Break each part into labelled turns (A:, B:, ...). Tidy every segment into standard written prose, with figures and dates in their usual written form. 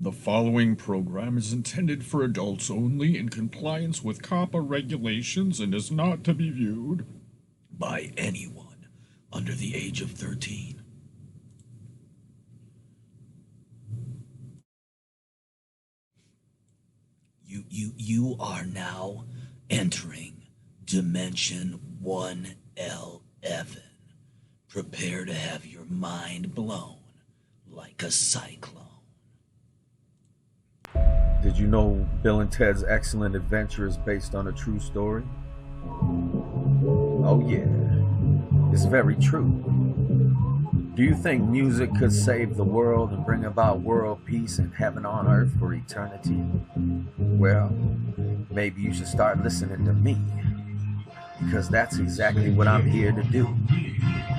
A: The following program is intended for adults only in compliance with COPPA regulations and is not to be viewed by anyone under the age of 13. You are now entering Dimension 1L11. Prepare to have your mind blown like a cyclone.
B: Did you know Bill and Ted's Excellent Adventure is based on a true story? Oh yeah, it's very true. Do you think music could save the world and bring about world peace and heaven on earth for eternity? Well, maybe you should start listening to me, because that's exactly what I'm here to do.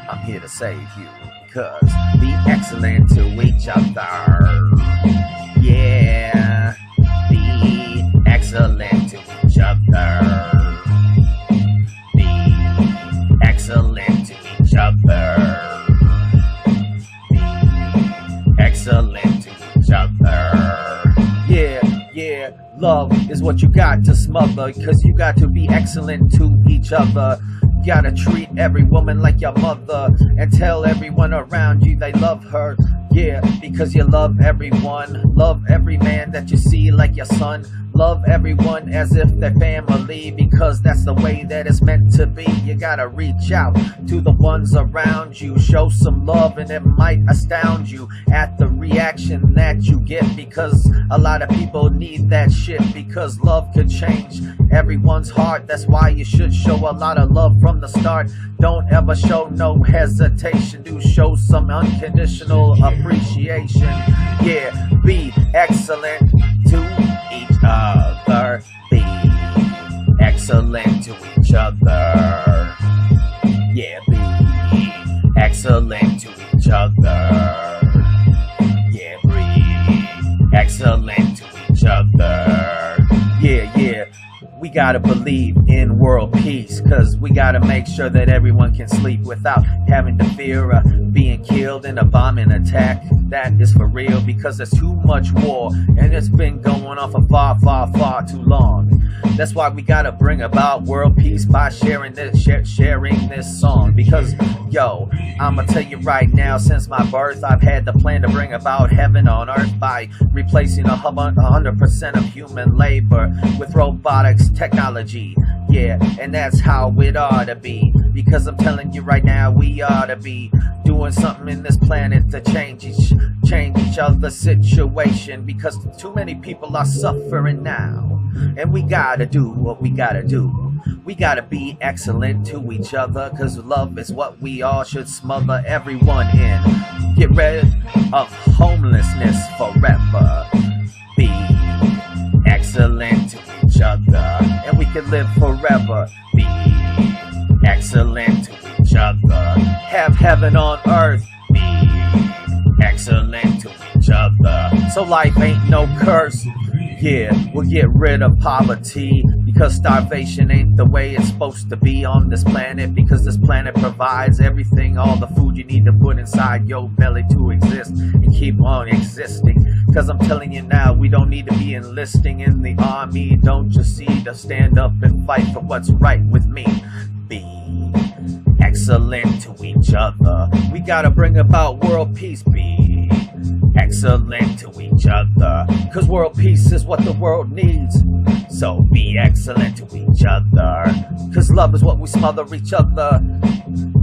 B: I'm here to save you, because be excellent to each other. Yeah, be excellent to each other. Be excellent to each other. Excellent to each other. Yeah, love is what you got to smother, cause you got to be excellent to each other. You gotta treat every woman like your mother and tell everyone around you they love her. Yeah, because you love everyone. Love every man that you see like your son. Love everyone as if they're family, because that's the way that it's meant to be. You gotta reach out to the ones around you. Show some love and it might astound you at the reaction that you get, because a lot of people need that shit, because love could change everyone's heart. That's why you should show a lot of love from the start. Don't ever show no hesitation. Do show some unconditional appreciation. Yeah, be excellent to each other. Be excellent to each other. Yeah, be excellent to each other. Yeah, be excellent to each other. Yeah. We gotta believe in world peace, cause we gotta make sure that everyone can sleep without having to fear being killed in a bombing attack. That is for real, because there's too much war and it's been going on for far too long. That's why we gotta bring about world peace by sharing this song. Because yo, I'ma tell you right now, since my birth I've had the plan to bring about heaven on earth by replacing 100% of human labor with robotics technology. Yeah, and that's how it ought to be, because I'm telling you right now, we ought to be doing something in this planet to change each other's situation, because too many people are suffering now. And we gotta do what we gotta do. We gotta be excellent to each other, cause love is what we all should smother everyone in. Get rid of homelessness forever. Be excellent to each other, and we can live forever. Be excellent to each other. Have heaven on earth. Be excellent to each other, so life ain't no curse. Yeah, we'll get rid of poverty, because starvation ain't the way it's supposed to be on this planet, because this planet provides everything, all the food you need to put inside your belly to exist and keep on existing. Cause I'm telling you now, we don't need to be enlisting in the army. Don't you see, to stand up and fight for what's right with me. Be excellent to each other. We gotta bring about world peace. Be excellent to each other, cause world peace is what the world needs. So be excellent to each other, cause love is what we smother each other.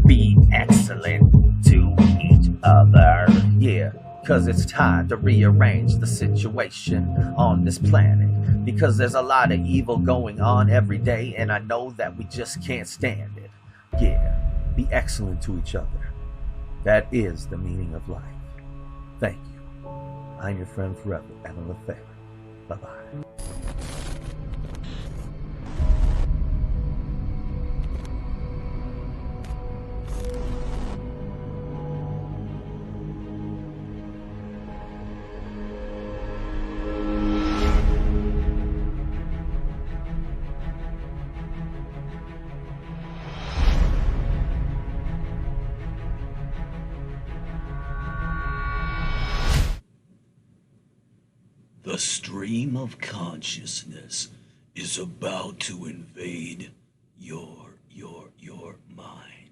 B: Be excellent to each other. Yeah, cause it's time to rearrange the situation on this planet, because there's a lot of evil going on every day, and I know that we just can't stand it. Yeah, be excellent to each other. That is the meaning of life. Thank you. I'm your friend forever, Lefavor. Bye-bye.
A: The stream of consciousness is about to invade your mind.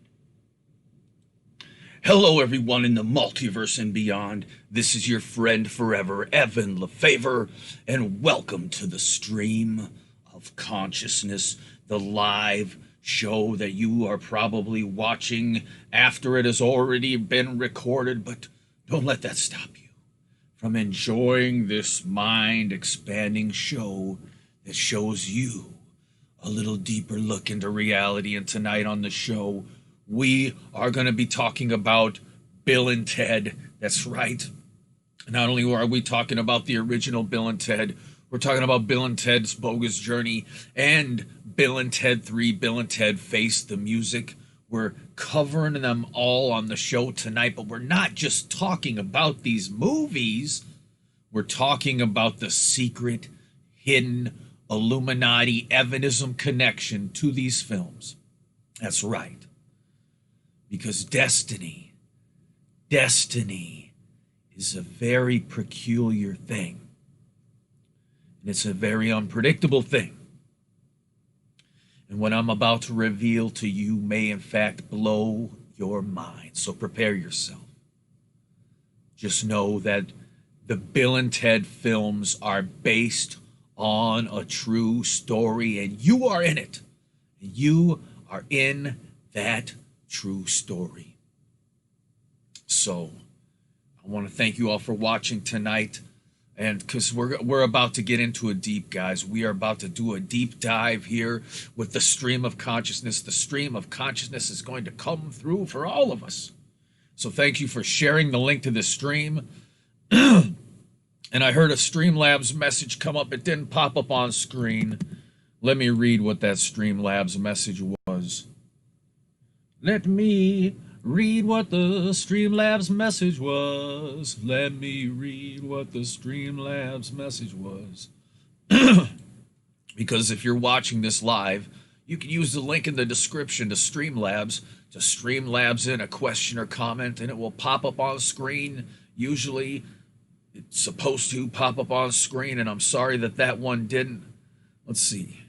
A: Hello, everyone in the multiverse and beyond. This is your friend forever, Evan Lefavor, and welcome to the stream of consciousness, the live show that you are probably watching after it has already been recorded, but don't let that stop you from enjoying this mind-expanding show that shows you a little deeper look into reality. And tonight on the show, we are going to be talking about Bill and Ted. That's right. Not only are we talking about the original Bill and Ted, we're talking about Bill and Ted's Bogus Journey and Bill and Ted 3, Bill and Ted Face the Music. We're covering them all on the show tonight, but we're not just talking about these movies. We're talking about the secret, hidden Illuminati Evanism connection to these films. That's right. Because destiny is a very peculiar thing. And it's a very unpredictable thing. And what I'm about to reveal to you may in fact blow your mind. So prepare yourself. Just know that the Bill and Ted films are based on a true story, and you are in it. You are in that true story. So I want to thank you all for watching tonight. And because we're about to get into it deep, guys. We are about to do a deep dive here with the stream of consciousness. The stream of consciousness is going to come through for all of us. So thank you for sharing the link to this stream. And I heard a Streamlabs message come up. It didn't pop up on screen. Let me read what that Streamlabs message was. Let me read what the Streamlabs message was. Let me read what the Streamlabs message was. Because if you're watching this live, you can use the link in the description to Streamlabs in a question or comment, and it will pop up on screen. Usually it's supposed to pop up on screen, and I'm sorry that that one didn't. Let's see.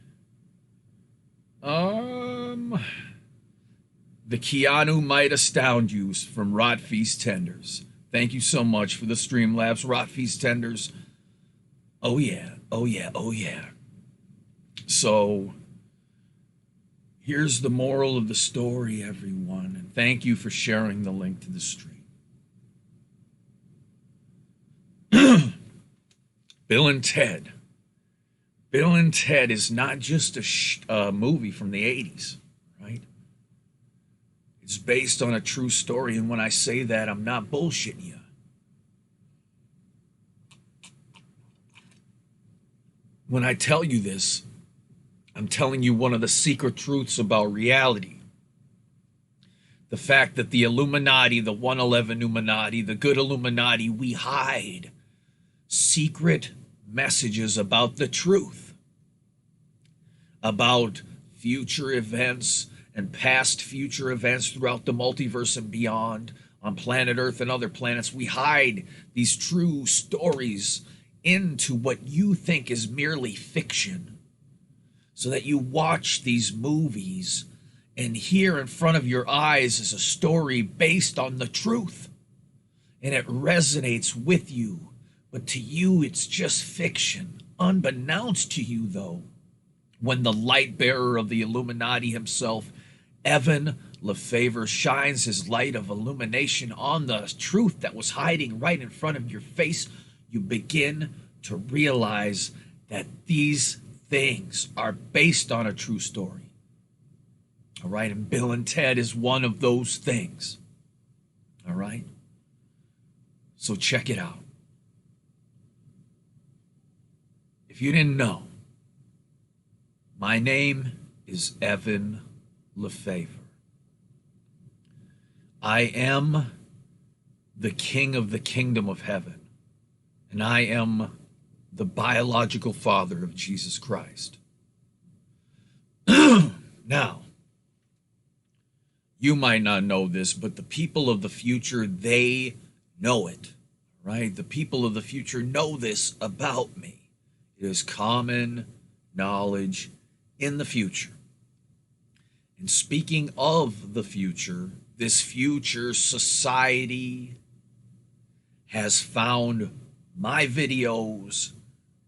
A: The Keanu might astound you from Rot Feast Tenders. Thank you so much for the Streamlabs, Rot Feast Tenders. Oh yeah, oh yeah, oh yeah. So here's the moral of the story, everyone, and thank you for sharing the link to the stream. Bill and Ted. Bill and Ted is not just a movie from the 80s, right? It's based on a true story, and when I say that, I'm not bullshitting you. When I tell you this, I'm telling you one of the secret truths about reality. The fact that the Illuminati, the 111 Illuminati, the good Illuminati, we hide secret messages about the truth, about future events and past future events throughout the multiverse and beyond, on planet Earth and other planets. We hide these true stories into what you think is merely fiction, so that you watch these movies and here in front of your eyes is a story based on the truth, and it resonates with you. But to you, it's just fiction. Unbeknownst to you, though, when the light bearer of the Illuminati himself, Evan Lefavor, shines his light of illumination on the truth that was hiding right in front of your face, you begin to realize that these things are based on a true story. All right, and Bill and Ted is one of those things. All right? So check it out. If you didn't know, my name is Evan Lefavor. I am the king of the kingdom of heaven, and I am the biological father of Jesus Christ. Now, you might not know this, but the people of the future, they know it, right? The people of the future know this about me. It is common knowledge in the future. And speaking of the future, this future society has found my videos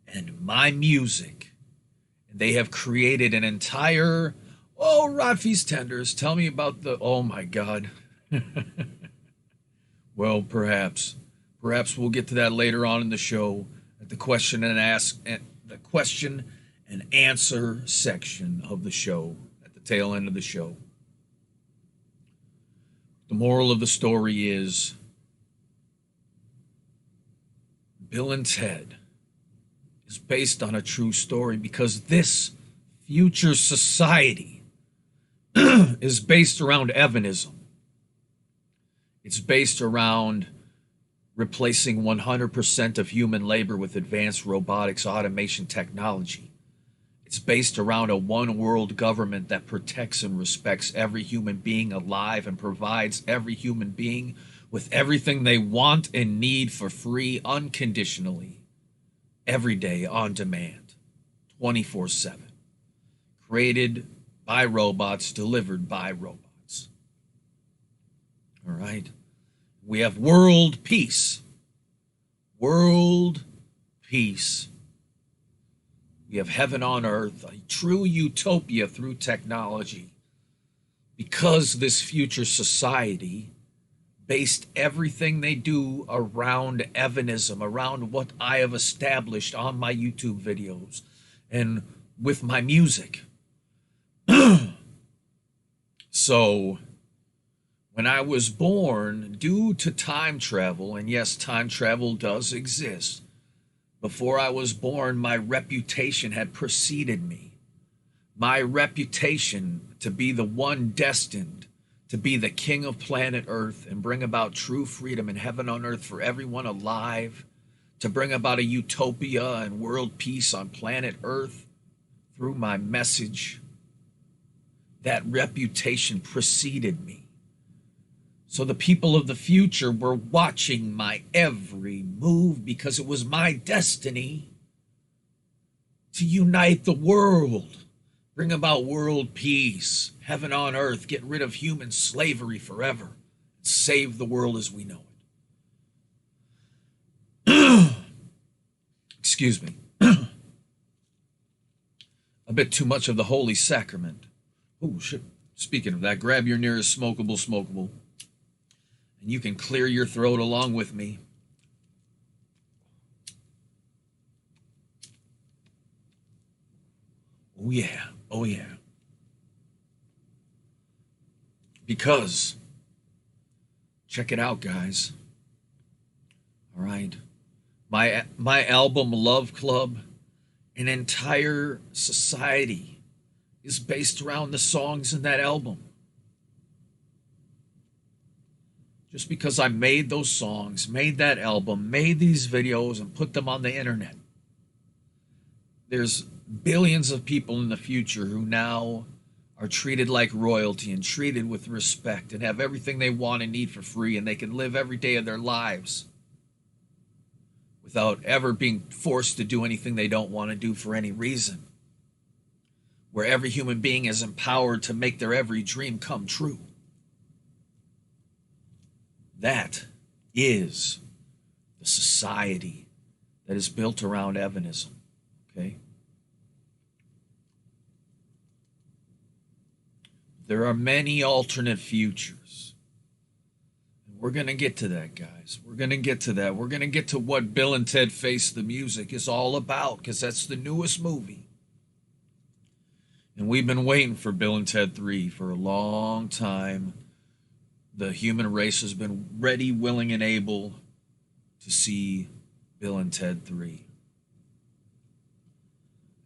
A: and my music. And they have created an entire, oh, Rafi's Tenders, tell me about the, oh my God. Well, perhaps we'll get to that later on in the show at the question and answer section of the show, at the tail end of the show. The moral of the story is Bill and Ted is based on a true story because this future society is based around Evanism. It's based around replacing 100% of human labor with advanced robotics, automation technology. It's based around a one world government that protects and respects every human being alive and provides every human being with everything they want and need for free, unconditionally, every day, on demand, 24/7. Created by robots, delivered by robots. All right? We have world peace. World peace. We have heaven on earth, a true utopia through technology. Because this future society based everything they do around Evanism, around what I have established on my YouTube videos and with my music. So, when I was born, due to time travel, and yes, time travel does exist, before I was born, my reputation had preceded me. My reputation to be the one destined to be the king of planet Earth and bring about true freedom and heaven on earth for everyone alive, to bring about a utopia and world peace on planet Earth through my message. That reputation preceded me. So the people of the future were watching my every move because it was my destiny to unite the world, bring about world peace, heaven on earth, get rid of human slavery forever, and save the world as we know it. Excuse me. A bit too much of the Holy Sacrament. Oh, shit. Speaking of that, grab your nearest smokable, and you can clear your throat along with me. Oh, yeah. Oh, yeah. Because, check it out, guys. All right. My album, Love Club, an entire society is based around the songs in that album. Just because I made those songs, made that album, made these videos, and put them on the internet. There's billions of people in the future who now are treated like royalty and treated with respect and have everything they want and need for free, and they can live every day of their lives without ever being forced to do anything they don't want to do for any reason. Where every human being is empowered to make their every dream come true. That is the society that is built around Evanism, okay? There are many alternate futures. We're going to get to that, guys. We're going to get to that. We're going to get to what Bill and Ted Face the Music is all about, because that's the newest movie. And we've been waiting for Bill and Ted 3 for a long time. The human race has been ready, willing, and able to see Bill and Ted 3.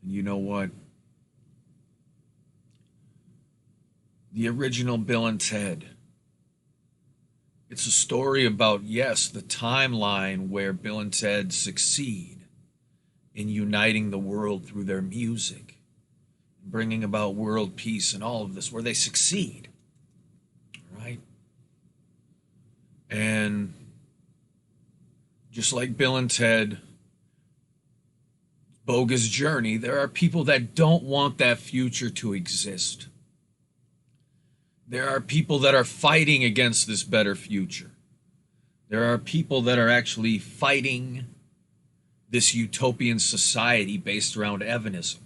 A: And you know what? The original Bill and Ted. It's a story about, yes, the timeline where Bill and Ted succeed in uniting the world through their music, bringing about world peace and all of this, where they succeed, right? And just like Bill and Ted, Bogus Journey, there are people that don't want that future to exist. There are people that are fighting against this better future. There are people that are actually fighting this utopian society based around Evanism.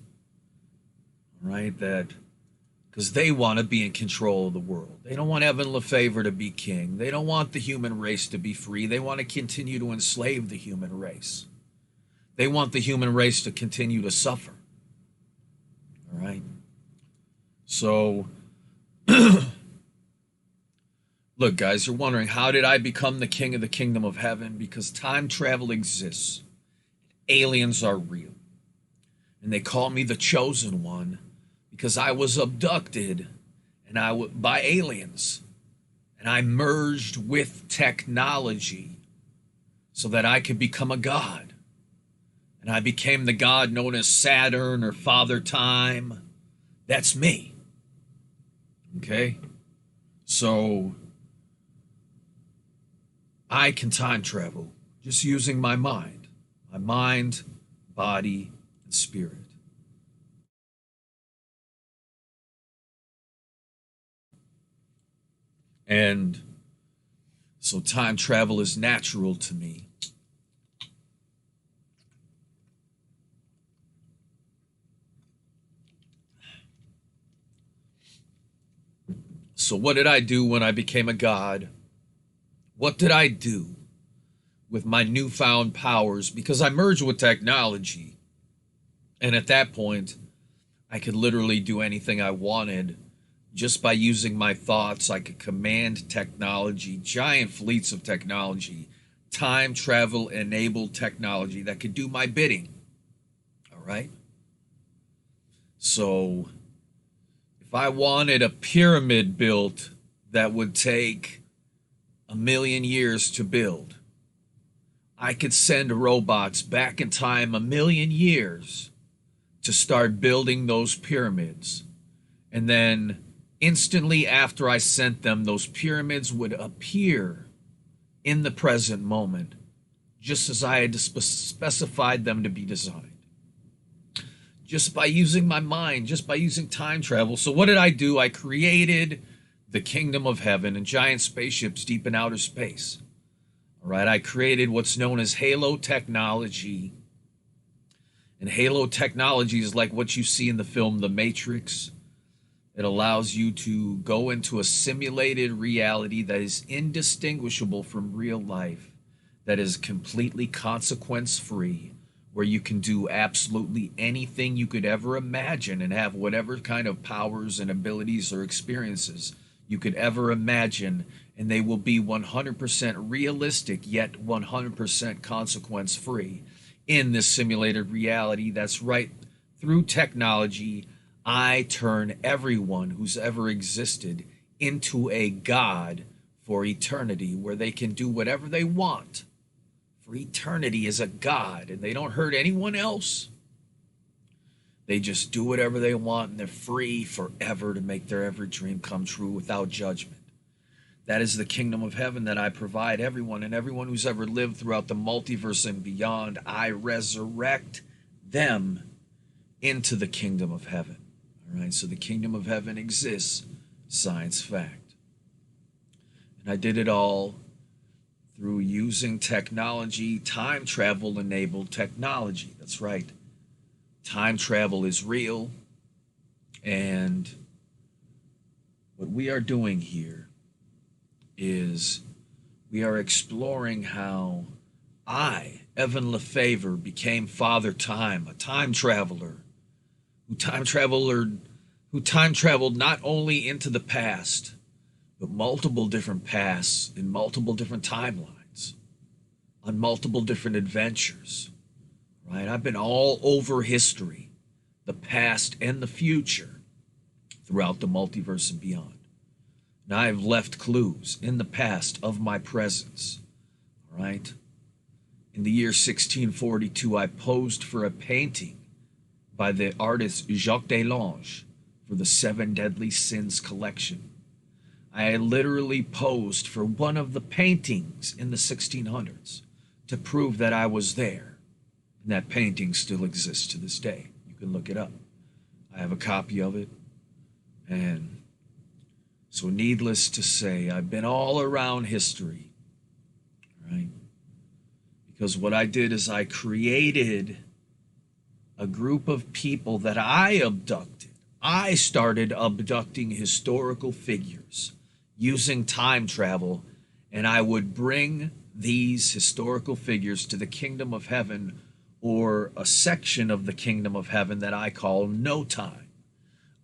A: Right? That because they want to be in control of the world. They don't want Evan Lefavor to be king. They don't want the human race to be free. They want to continue to enslave the human race. They want the human race to continue to suffer. All right? So, look, guys, you're wondering, how did I become the king of the kingdom of heaven? Because time travel exists. Aliens are real. And they call me the chosen one because I was abducted by aliens. And I merged with technology so that I could become a god. And I became the god known as Saturn or Father Time. That's me. Okay? So, I can time travel just using my mind. My mind, body, and spirit. And so time travel is natural to me. So what did I do when I became a god? What did I do with my newfound powers? Because I merged with technology. And at that point, I could literally do anything I wanted. Just by using my thoughts, I could command technology, giant fleets of technology, time travel enabled technology that could do my bidding. All right? So, if I wanted a pyramid built that would take 1,000,000 years to build, I could send robots back in time 1,000,000 years to start building those pyramids. And then instantly after I sent them, those pyramids would appear in the present moment, just as I had specified them to be designed. Just by using my mind, just by using time travel. So what did I do? I created the kingdom of heaven and giant spaceships deep in outer space. All right, I created what's known as halo technology. And halo technology is like what you see in the film The Matrix. It allows you to go into a simulated reality that is indistinguishable from real life, that is completely consequence-free, where you can do absolutely anything you could ever imagine and have whatever kind of powers and abilities or experiences you could ever imagine, and they will be 100% realistic, yet 100% consequence-free in this simulated reality. That's right, through technology, I turn everyone who's ever existed into a god for eternity, where they can do whatever they want for eternity as a god, and they don't hurt anyone else. They just do whatever they want, and they're free forever to make their every dream come true without judgment. That is the kingdom of heaven that I provide everyone, and everyone who's ever lived throughout the multiverse and beyond, I resurrect them into the kingdom of heaven. All right, so the kingdom of heaven exists, science fact. And I did it all through using technology, time travel enabled technology. That's right. Time travel is real. And what we are doing here is we are exploring how I, Evan Lefavor, became Father Time, a time traveler who time traveled not only into the past, but multiple different pasts in multiple different timelines, on multiple different adventures. Right? I've been all over history, the past and the future, throughout the multiverse and beyond. And I have left clues in the past of my presence. All right? In the year 1642, I posed for a painting by the artist Jacques Deslange for the Seven Deadly Sins collection. I literally posed for one of the paintings in the 1600s to prove that I was there. And that painting still exists to this day. You can look it up. I have a copy of it. And so needless to say, I've been all around history, right? Because what I did is I created a group of people that I abducted. I started abducting historical figures using time travel, and I would bring these historical figures to the kingdom of heaven, or a section of the kingdom of heaven that I call no time,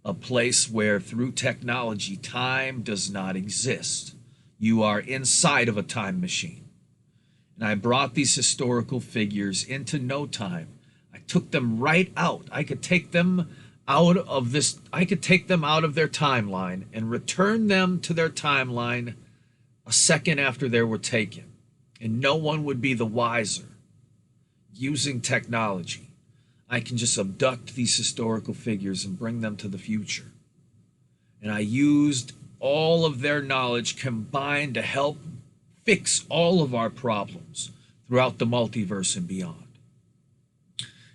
A: a place where through technology time does not exist. You are inside of a time machine. And I brought these historical figures into no time. I took them right out. I could take them out of their timeline and return them to their timeline a second after they were taken. And no one would be the wiser. Using technology, I can just abduct these historical figures and bring them to the future. And I used all of their knowledge combined to help fix all of our problems throughout the multiverse and beyond.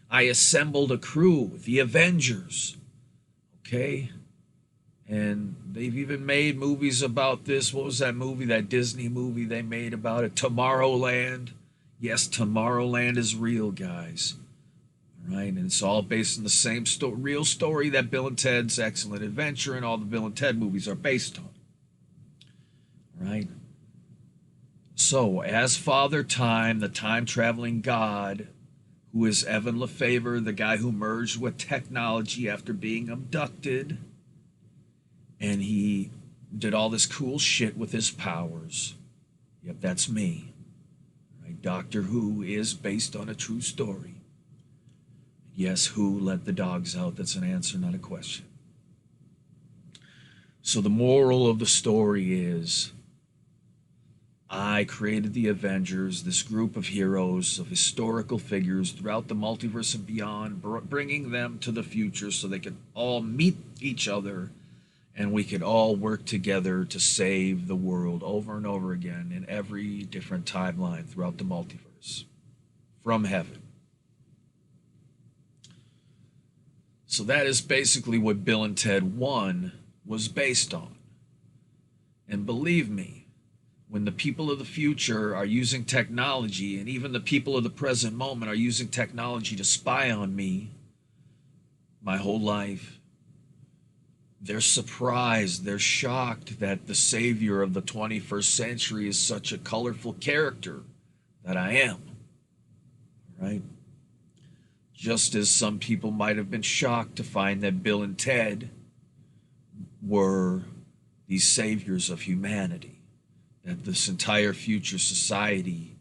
A: I assembled a crew, the Avengers, okay? And they've even made movies about this. What was that movie, that Disney movie they made about it? Tomorrowland. Yes, Tomorrowland is real, guys. All right, and it's all based on the same real story that Bill and Ted's Excellent Adventure and all the Bill and Ted movies are based on. All right? So, as Father Time, the time-traveling God, who is Evan Lefavor, the guy who merged with technology after being abducted, and he did all this cool shit with his powers. Yep, that's me. Doctor Who is based on a true story. Yes, who let the dogs out? That's an answer, not a question. So the moral of the story is I created the Avengers, this group of heroes, of historical figures throughout the multiverse and beyond, bringing them to the future so they could all meet each other and we could all work together to save the world over and over again in every different timeline throughout the multiverse from heaven. So that is basically what Bill and Ted 1 was based on. And believe me, when the people of the future are using technology, and even the people of the present moment are using technology to spy on me my whole life, they're surprised, they're shocked that the savior of the 21st century is such a colorful character that I am, right? Just as some people might have been shocked to find that Bill and Ted were these saviors of humanity, that this entire future society,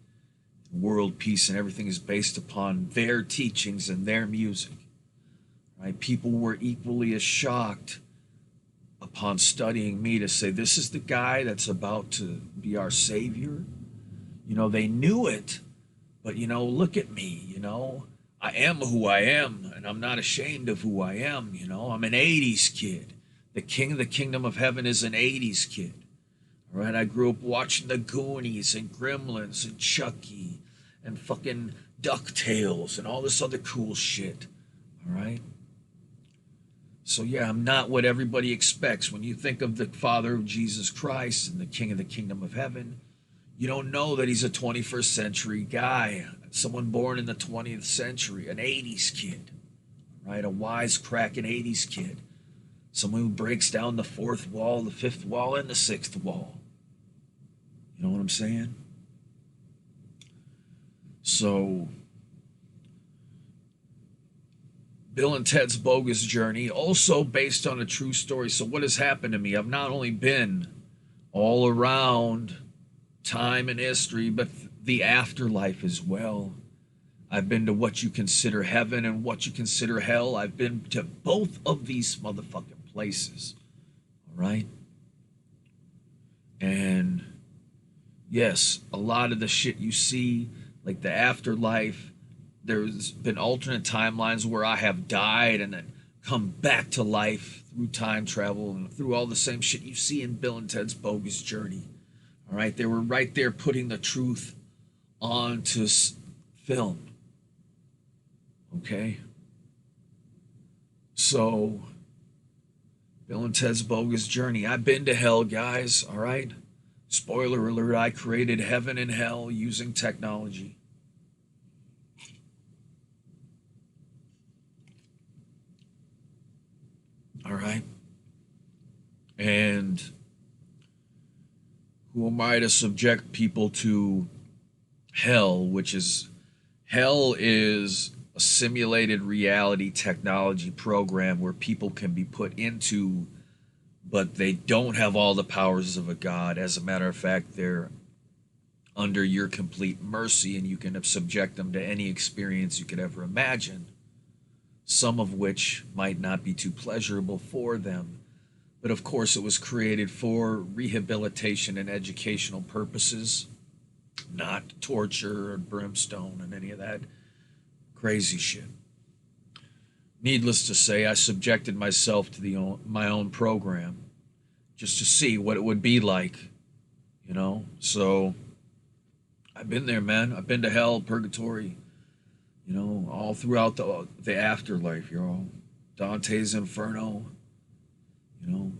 A: world peace and everything is based upon their teachings and their music, right? People were equally as shocked upon studying me to say, this is the guy that's about to be our savior. You know, they knew it, but, you know, look at me, you know, I am who I am, and I'm not ashamed of who I am, you know. I'm an 80s kid. The king of the kingdom of heaven is an 80s kid. All right, I grew up watching the Goonies and Gremlins and Chucky and fucking DuckTales and all this other cool shit. All right? So yeah, I'm not what everybody expects. When you think of the Father of Jesus Christ and the King of the Kingdom of Heaven, you don't know that he's a 21st century guy, someone born in the 20th century, an 80s kid, right? A wisecracking 80s kid, someone who breaks down the fourth wall, the fifth wall, and the sixth wall. You know what I'm saying? So Bill and Ted's Bogus Journey, also based on a true story. So what has happened to me? I've not only been all around time and history, but the afterlife as well. I've been to what you consider heaven and what you consider hell. I've been to both of these motherfucking places. All right? And yes, a lot of the shit you see, like the afterlife, there's been alternate timelines where I have died and then come back to life through time travel and through all the same shit you see in Bill and Ted's Bogus Journey. All right, they were right there putting the truth onto film. Okay? So, Bill and Ted's Bogus Journey. I've been to hell, guys, all right? Spoiler alert, I created heaven and hell using technology. All right? And who am I to subject people to hell, which is hell is a simulated reality technology program where people can be put into, but they don't have all the powers of a god. As a matter of fact, they're under your complete mercy, and you can subject them to any experience you could ever imagine, some of which might not be too pleasurable for them. But of course, it was created for rehabilitation and educational purposes, not torture or brimstone and any of that crazy shit. Needless to say, I subjected myself to my own program just to see what it would be like, you know? So I've been there, man. I've been to hell, purgatory, you know, all throughout the afterlife, you know? Dante's Inferno, you know?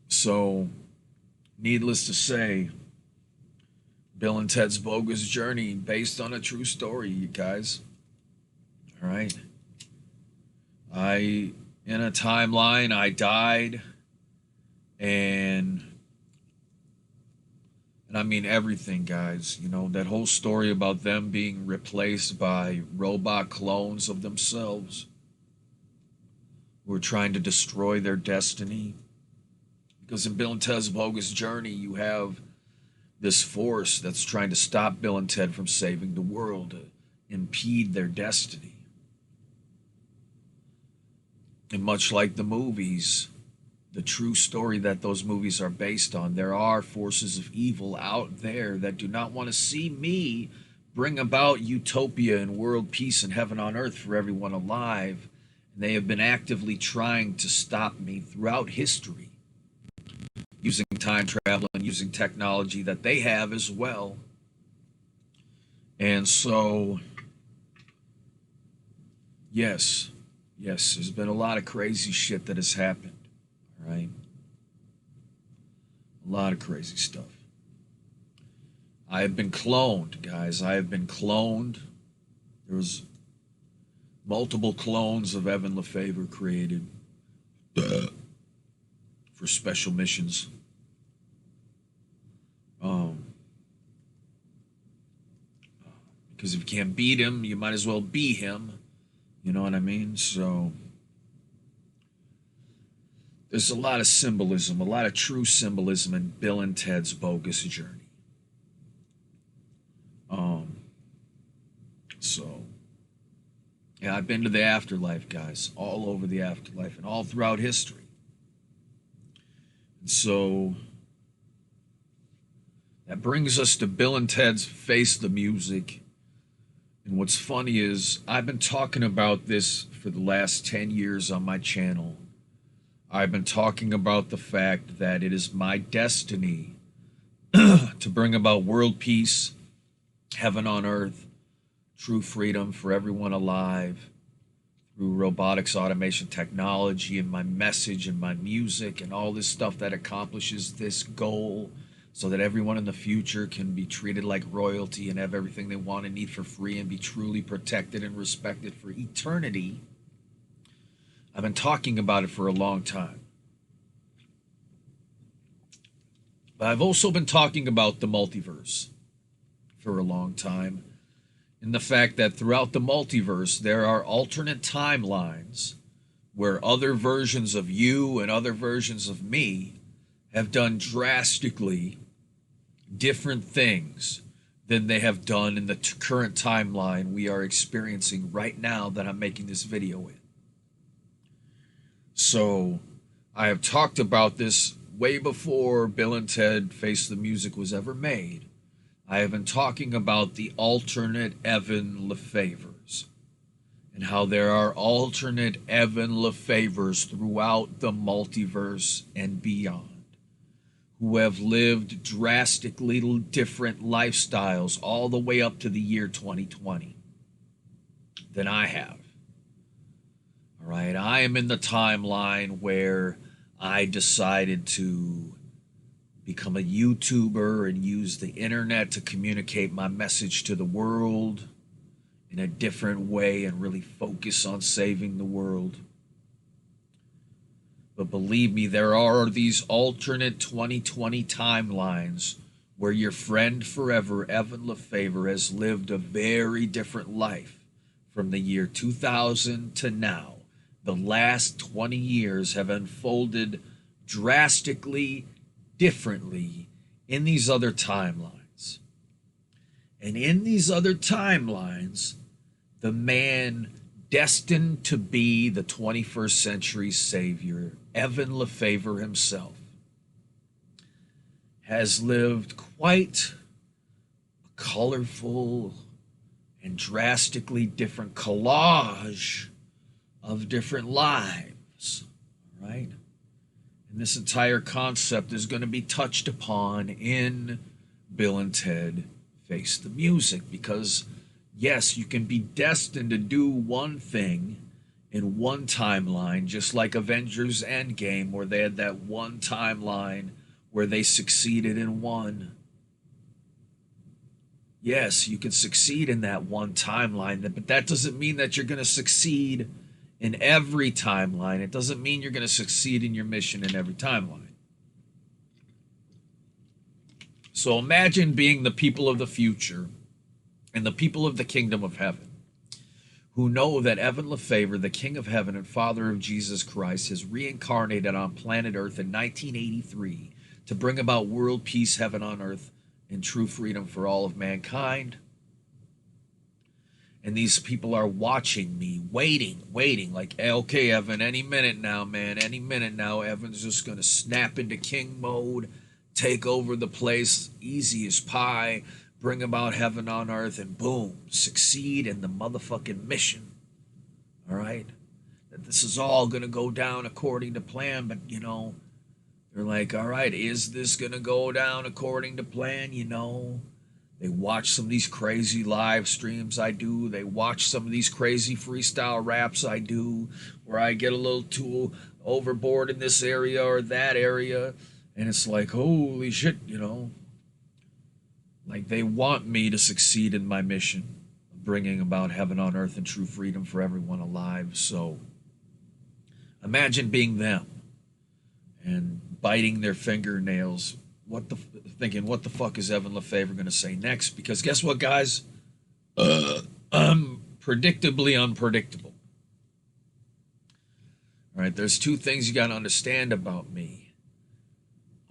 A: So, needless to say, Bill and Ted's Bogus Journey, based on a true story, you guys. All right. In a timeline, I died, and I mean everything, guys. You know, that whole story about them being replaced by robot clones of themselves who are trying to destroy their destiny. Because in Bill and Ted's Bogus Journey, you have this force that's trying to stop Bill and Ted from saving the world, to impede their destiny. And much like the movies, the true story that those movies are based on, there are forces of evil out there that do not want to see me bring about utopia and world peace and heaven on earth for everyone alive. And they have been actively trying to stop me throughout history, using time travel and using technology that they have as well. And so, yes, there's been a lot of crazy shit that has happened, all right? A lot of crazy stuff. I have been cloned, guys. I have been cloned. There was multiple clones of Evan Lefavor created for special missions. Because if you can't beat him, you might as well be him. You know what I mean? So there's a lot of symbolism, a lot of true symbolism in Bill and Ted's Bogus Journey. So yeah, I've been to the afterlife, guys, all over the afterlife and all throughout history. And so that brings us to Bill and Ted's Face the Music. And what's funny is I've been talking about this for the last 10 years on my channel. I've been talking about the fact that it is my destiny to bring about world peace, heaven on earth, true freedom for everyone alive through robotics, automation, technology, and my message and my music and all this stuff that accomplishes this goal, so that everyone in the future can be treated like royalty and have everything they want and need for free and be truly protected and respected for eternity. I've been talking about it for a long time. But I've also been talking about the multiverse for a long time, and the fact that throughout the multiverse there are alternate timelines where other versions of you and other versions of me have done drastically different things than they have done in the current timeline we are experiencing right now that I'm making this video in. So I have talked about this way before Bill and Ted Face the Music was ever made. I have been talking about the alternate Evan Lefavors and how there are alternate Evan Lefavors throughout the multiverse and beyond, who have lived drastically different lifestyles all the way up to the year 2020 than I have. All right, I am in the timeline where I decided to become a YouTuber and use the internet to communicate my message to the world in a different way and really focus on saving the world. But believe me, there are these alternate 2020 timelines where your friend forever, Evan Lefavor, has lived a very different life from the year 2000 to now. The last 20 years have unfolded drastically differently in these other timelines. And in these other timelines, the man destined to be the 21st century savior, Evan Lefavor himself, has lived quite a colorful and drastically different collage of different lives, all right? And this entire concept is going to be touched upon in Bill and Ted Face the Music, because yes, you can be destined to do one thing in one timeline, just like Avengers Endgame, where they had that one timeline where they succeeded in one. Yes, you can succeed in that one timeline, but that doesn't mean that you're going to succeed in every timeline. It doesn't mean you're going to succeed in your mission in every timeline. So imagine being the people of the future and the people of the kingdom of heaven, who know that Evan Lefavor, the King of Heaven and Father of Jesus Christ, has reincarnated on planet Earth in 1983 to bring about world peace, heaven on earth, and true freedom for all of mankind. And these people are watching me, waiting, like, okay, Evan, any minute now, man, any minute now, Evan's just going to snap into king mode, take over the place, easy as pie, bring about heaven on earth, and boom, succeed in the motherfucking mission. All right? That this is all going to go down according to plan, but, you know, they're like, all right, is this going to go down according to plan? You know, they watch some of these crazy live streams I do. They watch some of these crazy freestyle raps I do, where I get a little too overboard in this area or that area. And it's like, holy shit, you know. Like, they want me to succeed in my mission of bringing about heaven on earth and true freedom for everyone alive. So imagine being them and biting their fingernails, thinking, what the fuck is Evan Lefavor going to say next? Because guess what, guys? I'm predictably unpredictable. All right, there's two things you got to understand about me.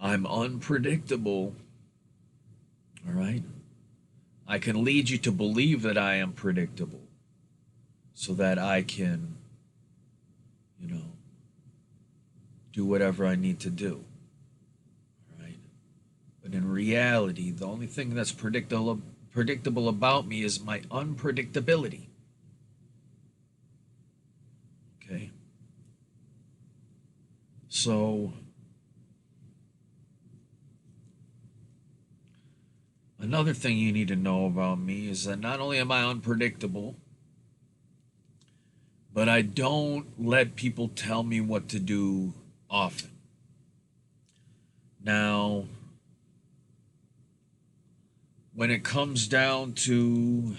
A: I'm unpredictable. All right? I can lead you to believe that I am predictable so that I can, you know, do whatever I need to do. All right? But in reality, the only thing that's predictable about me is my unpredictability. Okay? So another thing you need to know about me is that not only am I unpredictable, but I don't let people tell me what to do often. Now, when it comes down to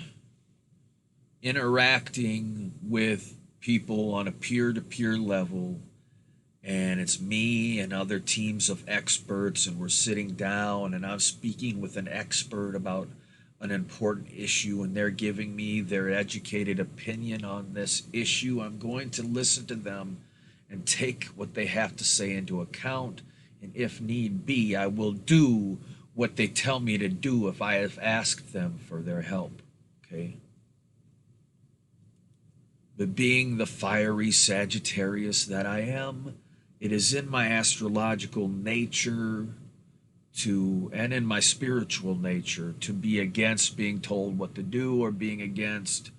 A: interacting with people on a peer-to-peer level, and it's me and other teams of experts, and we're sitting down and I'm speaking with an expert about an important issue, and they're giving me their educated opinion on this issue, I'm going to listen to them and take what they have to say into account. And if need be, I will do what they tell me to do if I have asked them for their help. Okay? But being the fiery Sagittarius that I am, it is in my astrological nature to, and in my spiritual nature, to be against being told what to do, or being against,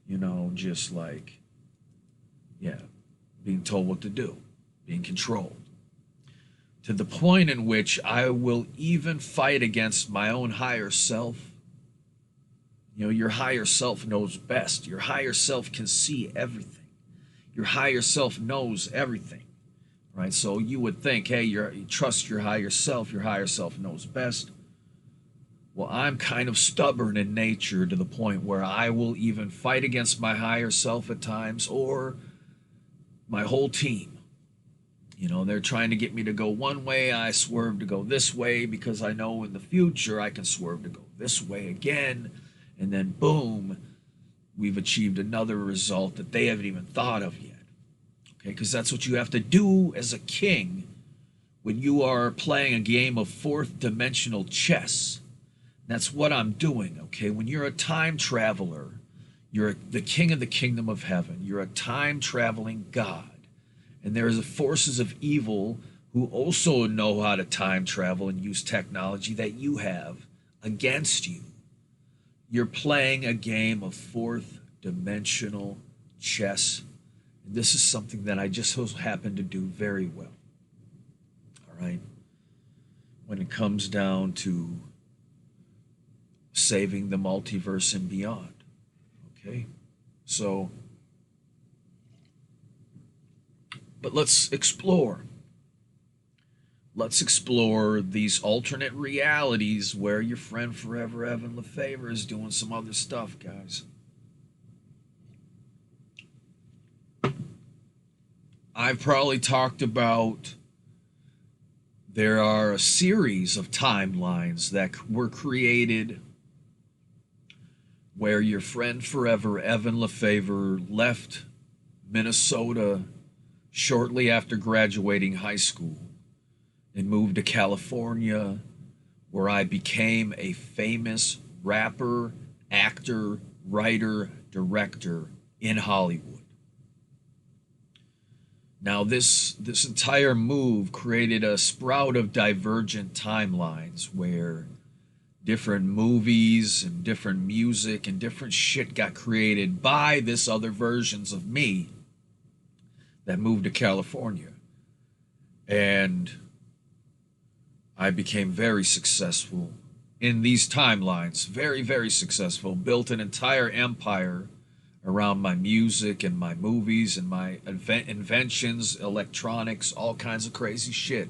A: you know, just like, yeah, being told what to do, being controlled. to the point in which I will even fight against my own higher self. You know, your higher self knows best. Your higher self can see everything. Your higher self knows everything, right? So you would think, hey, you trust your higher self. Your higher self knows best. Well, I'm kind of stubborn in nature to the point where I will even fight against my higher self at times, or my whole team. You know, they're trying to get me to go one way, I swerve to go this way because I know in the future I can swerve to go this way again. And then boom, we've achieved another result that they haven't even thought of yet. Okay, because that's what you have to do as a king when you are playing a game of fourth dimensional chess. That's what I'm doing, okay? When you're a time traveler, you're the king of the kingdom of heaven. You're a time traveling God. And there are forces of evil who also know how to time travel and use technology that you have against you. You're playing a game of fourth dimensional chess. And this is something that I just so happen to do very well. All right? When it comes down to saving the multiverse and beyond. Okay? So, but let's explore. Let's explore these alternate realities where your friend forever, Evan Lefavor, is doing some other stuff, guys. I've probably talked about there are a series of timelines that were created where your friend forever, Evan Lefavor, left Minnesota shortly after graduating high school and moved to California, where I became a famous rapper, actor, writer, director in Hollywood. Now, this entire move created a sprout of divergent timelines where different movies and different music and different shit got created by this other versions of me that moved to California. And I became very successful in these timelines, very, very successful, built an entire empire around my music and my movies and my inventions, electronics, all kinds of crazy shit.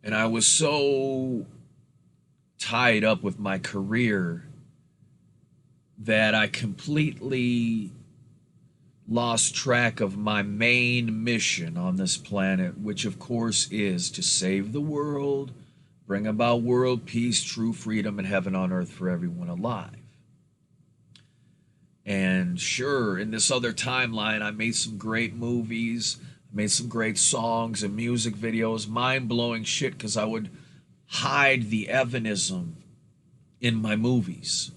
A: And I was so tied up with my career that I completely lost track of my main mission on this planet, which of course is to save the world, bring about world peace, true freedom, and heaven on earth for everyone alive. And sure, in this other timeline, I made some great movies, I made some great songs and music videos, mind-blowing shit, because I would hide the Evanism in my movies.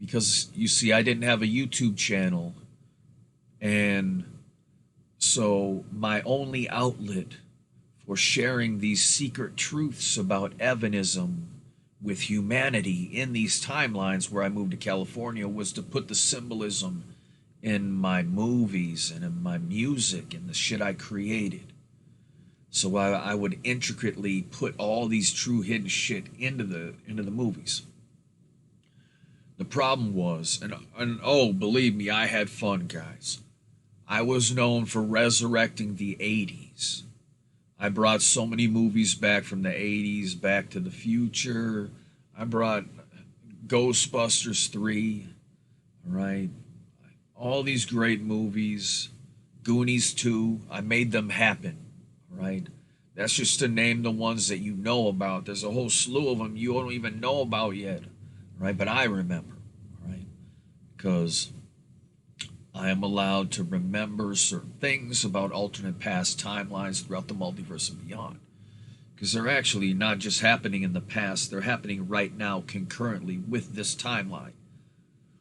A: Because, you see, I didn't have a YouTube channel. And so my only outlet for sharing these secret truths about Evanism with humanity in these timelines where I moved to California was to put the symbolism in my movies and in my music and the shit I created. So I would intricately put all these true hidden shit into the movies. The problem was, and oh, believe me, I had fun, guys. I was known for resurrecting the 80s. I brought so many movies back from the 80s, Back to the Future. I brought Ghostbusters 3, right? All these great movies. Goonies 2, I made them happen, right? That's just to name the ones that you know about. There's a whole slew of them you don't even know about yet, right? But I remember, right? Because I am allowed to remember certain things about alternate past timelines throughout the multiverse and beyond. Because they're actually not just happening in the past, they're happening right now concurrently with this timeline.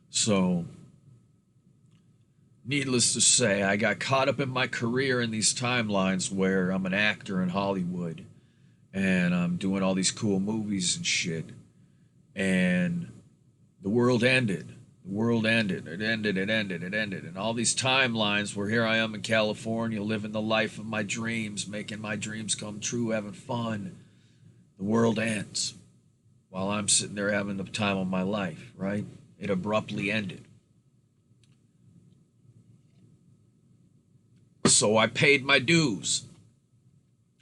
A: So, needless to say, I got caught up in my career in these timelines where I'm an actor in Hollywood and I'm doing all these cool movies and shit. And the world ended. The world ended. It ended. It ended. It ended. And all these timelines where here I am in California living the life of my dreams, making my dreams come true, having fun. The world ends while I'm sitting there having the time of my life, right? It abruptly ended. So I paid my dues.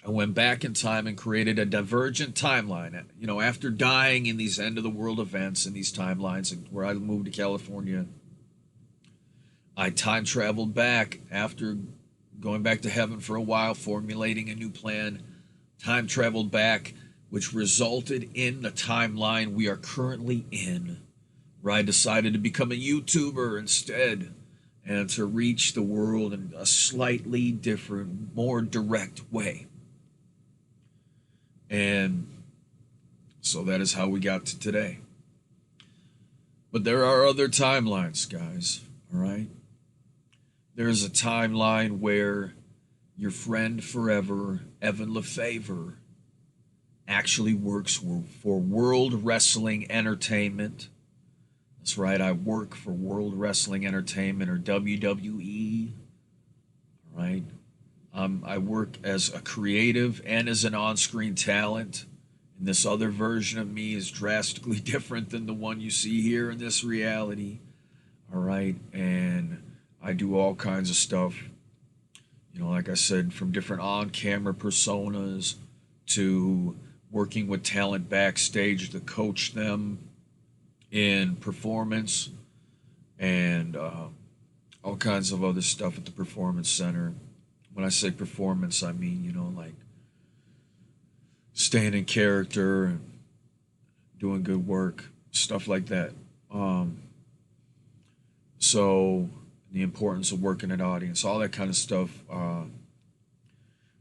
A: I went back in time and created a divergent timeline. You know, after dying in these end of the world events and these timelines where I moved to California, I time traveled back after going back to heaven for a while, formulating a new plan, time traveled back, which resulted in the timeline we are currently in, where I decided to become a YouTuber instead and to reach the world in a slightly different, more direct way. And so that is how we got to today. But there are other timelines, guys, all right? There's a timeline where your friend forever, Evan Lefavor, actually works for World Wrestling Entertainment. That's right, I work for World Wrestling Entertainment, or WWE, all right? I work as a creative and as an on-screen talent. And this other version of me is drastically different than the one you see here in this reality. All right. And I do all kinds of stuff. You know, like I said, from different on-camera personas to working with talent backstage to coach them in performance and all kinds of other stuff at the Performance Center. When I say performance, I mean, you know, like staying in character and doing good work, stuff like that. So the importance of working an audience, all that kind of stuff.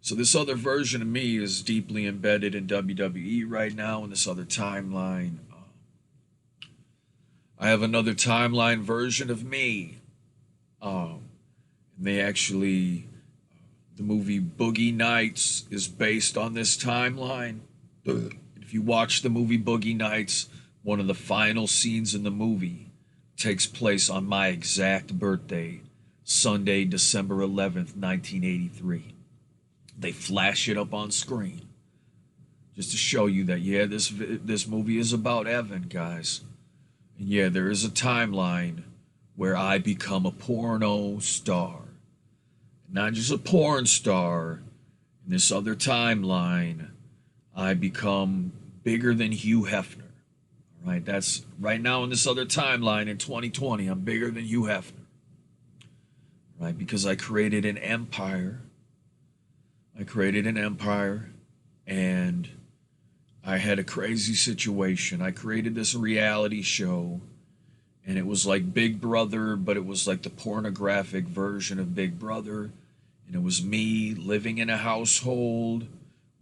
A: So this other version of me is deeply embedded in WWE right now in this other timeline. I have another timeline version of me. And they actually... The movie Boogie Nights is based on this timeline. If you watch the movie Boogie Nights, one of the final scenes in the movie takes place on my exact birthday, Sunday, December 11th, 1983. They flash it up on screen just to show you that, yeah, this movie is about Evan, guys. And yeah, there is a timeline where I become a porno star. Not just a porn star. In this other timeline, I become bigger than Hugh Hefner. All right, that's right now in this other timeline in 2020. I'm bigger than Hugh Hefner. Right, because I created an empire. And I had a crazy situation. I created this reality show. And it was like Big Brother, but it was like the pornographic version of Big Brother. And it was me living in a household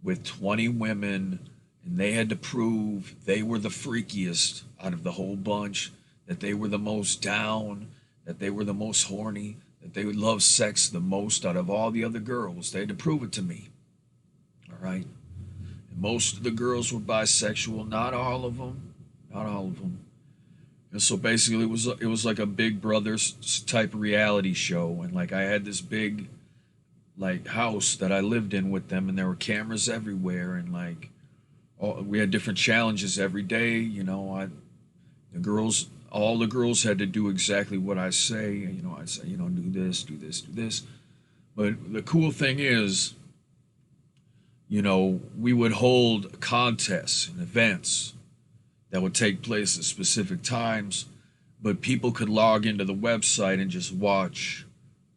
A: with 20 women, and they had to prove they were the freakiest out of the whole bunch, that they were the most down, that they were the most horny, that they would love sex the most out of all the other girls. They had to prove it to me. All right? And most of the girls were bisexual, not all of them. And so basically it was like a Big Brother type reality show. And like I had this big like house that I lived in with them, and there were cameras everywhere, and like we had different challenges every day. You know, all the girls had to do exactly what I say. You know, I'd say, you know, do this. But the cool thing is, you know, we would hold contests and events that would take place at specific times, but people could log into the website and just watch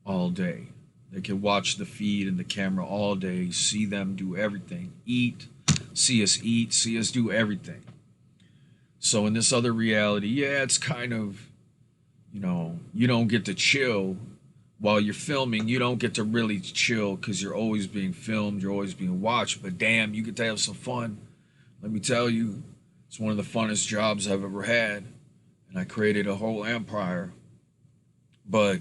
A: all day. They could watch the feed and the camera all day, see them do everything, see us do everything. So in this other reality, yeah, it's kind of, you know, you don't get to chill while you're filming. You don't get to really chill because you're always being filmed, you're always being watched, but damn, you get to have some fun. Let me tell you, it's one of the funnest jobs I've ever had, and I created a whole empire. But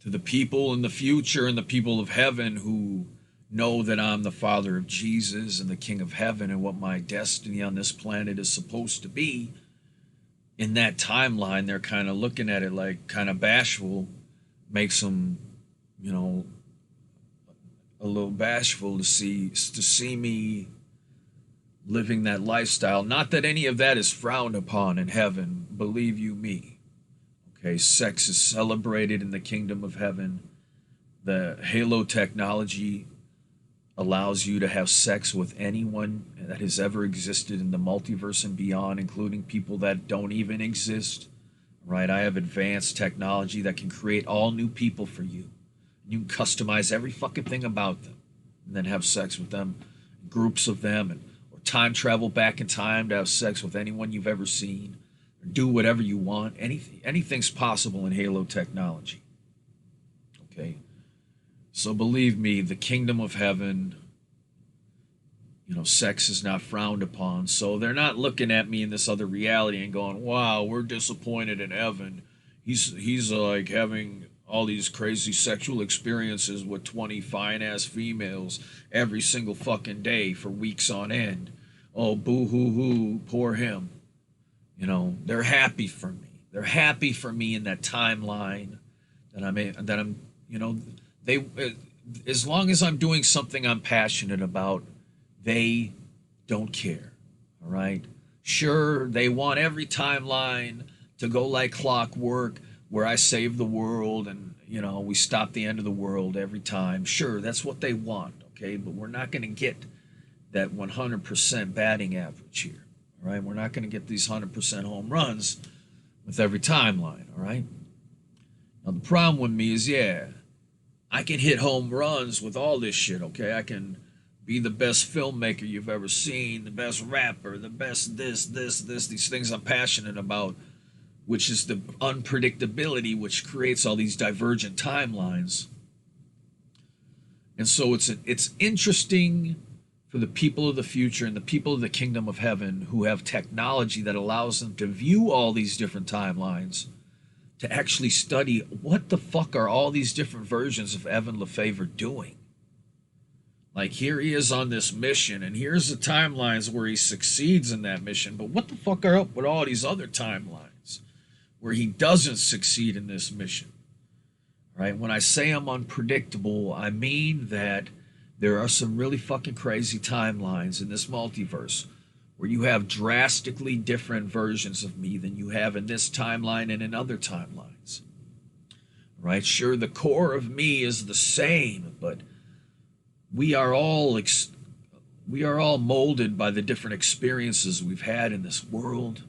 A: to the people in the future and the people of heaven who know that I'm the Father of Jesus and the King of Heaven and what my destiny on this planet is supposed to be, in that timeline, they're kind of looking at it like kind of bashful, makes them, you know, a little bashful to see me living that lifestyle. Not that any of that is frowned upon in heaven, believe you me. Okay, sex is celebrated in the kingdom of heaven. The halo technology allows you to have sex with anyone that has ever existed in the multiverse and beyond, including people that don't even exist. Right? I have advanced technology that can create all new people for you. You can customize every fucking thing about them and then have sex with them, groups of them, and or time travel back in time to have sex with anyone you've ever seen, or do whatever you want. Anything's possible in Halo technology. Okay? So believe me, the kingdom of heaven, sex is not frowned upon. So they're not looking at me in this other reality and going, wow, we're disappointed in Evan. He's like having all these crazy sexual experiences with 20 fine-ass females every single fucking day for weeks on end. Oh, boo-hoo-hoo, poor him. They're happy for me. They're happy for me in that timeline they, as long as I'm doing something I'm passionate about, they don't care, all right? Sure, they want every timeline to go like clockwork, where I save the world and, we stop the end of the world every time. Sure, that's what they want, okay? But we're not going to get that 100% batting average here, all right? We're not going to get these 100% home runs with every timeline, all right? Now, the problem with me is, I can hit home runs with all this shit, okay? I can be the best filmmaker you've ever seen, the best rapper, the best this, these things I'm passionate about, which is the unpredictability, which creates all these divergent timelines. And so it's interesting for the people of the future and the people of the kingdom of heaven who have technology that allows them to view all these different timelines, to actually study what the fuck are all these different versions of Evan Lefavor doing. Like, here he is on this mission, and here's the timelines where he succeeds in that mission, but what the fuck are up with all these other timelines where he doesn't succeed in this mission? Right? When I say I'm unpredictable, I mean that there are some really fucking crazy timelines in this multiverse where you have drastically different versions of me than you have in this timeline and in other timelines. Right? Sure, the core of me is the same, but we are all molded by the different experiences we've had in this world.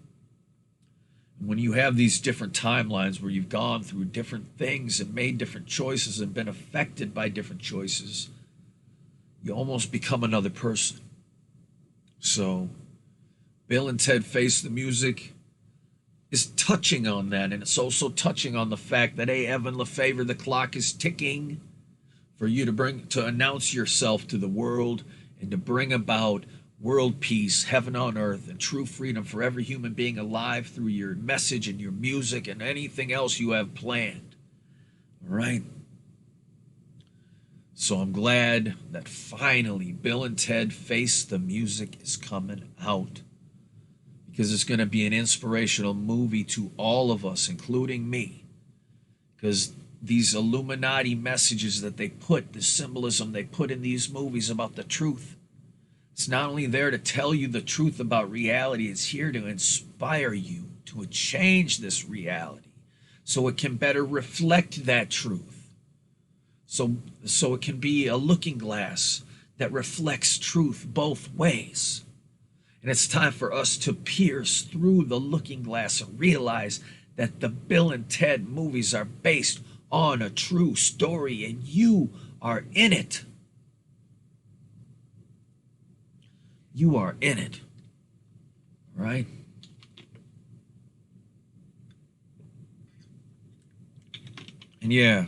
A: When you have these different timelines where you've gone through different things and made different choices and been affected by different choices, you almost become another person. So Bill and Ted Face the Music is touching on that, and it's also touching on the fact that, hey, Evan Lefavor, the clock is ticking for you to announce yourself to the world and to bring about world peace, heaven on earth, and true freedom for every human being alive through your message and your music and anything else you have planned. All right? So I'm glad that finally Bill and Ted Face the Music is coming out, because it's going to be an inspirational movie to all of us, including me. Because these Illuminati messages that they put, the symbolism they put in these movies about the truth, it's not only there to tell you the truth about reality, it's here to inspire you to change this reality so it can better reflect that truth. So it can be a looking glass that reflects truth both ways. And it's time for us to pierce through the looking glass and realize that the Bill and Ted movies are based on a true story, and you are in it. You are in it. Right? And you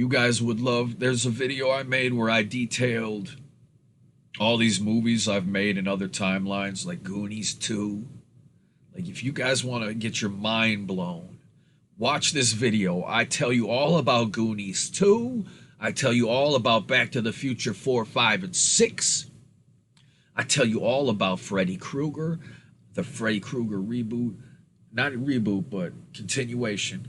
A: guys would love, there's a video I made where I detailed all these movies I've made in other timelines, like Goonies 2. Like, if you guys want to get your mind blown, watch this video. I tell you all about Goonies 2. I tell you all about Back to the Future 4, 5, and 6. I tell you all about Freddy Krueger. the Freddy Krueger reboot, not a reboot, but continuation.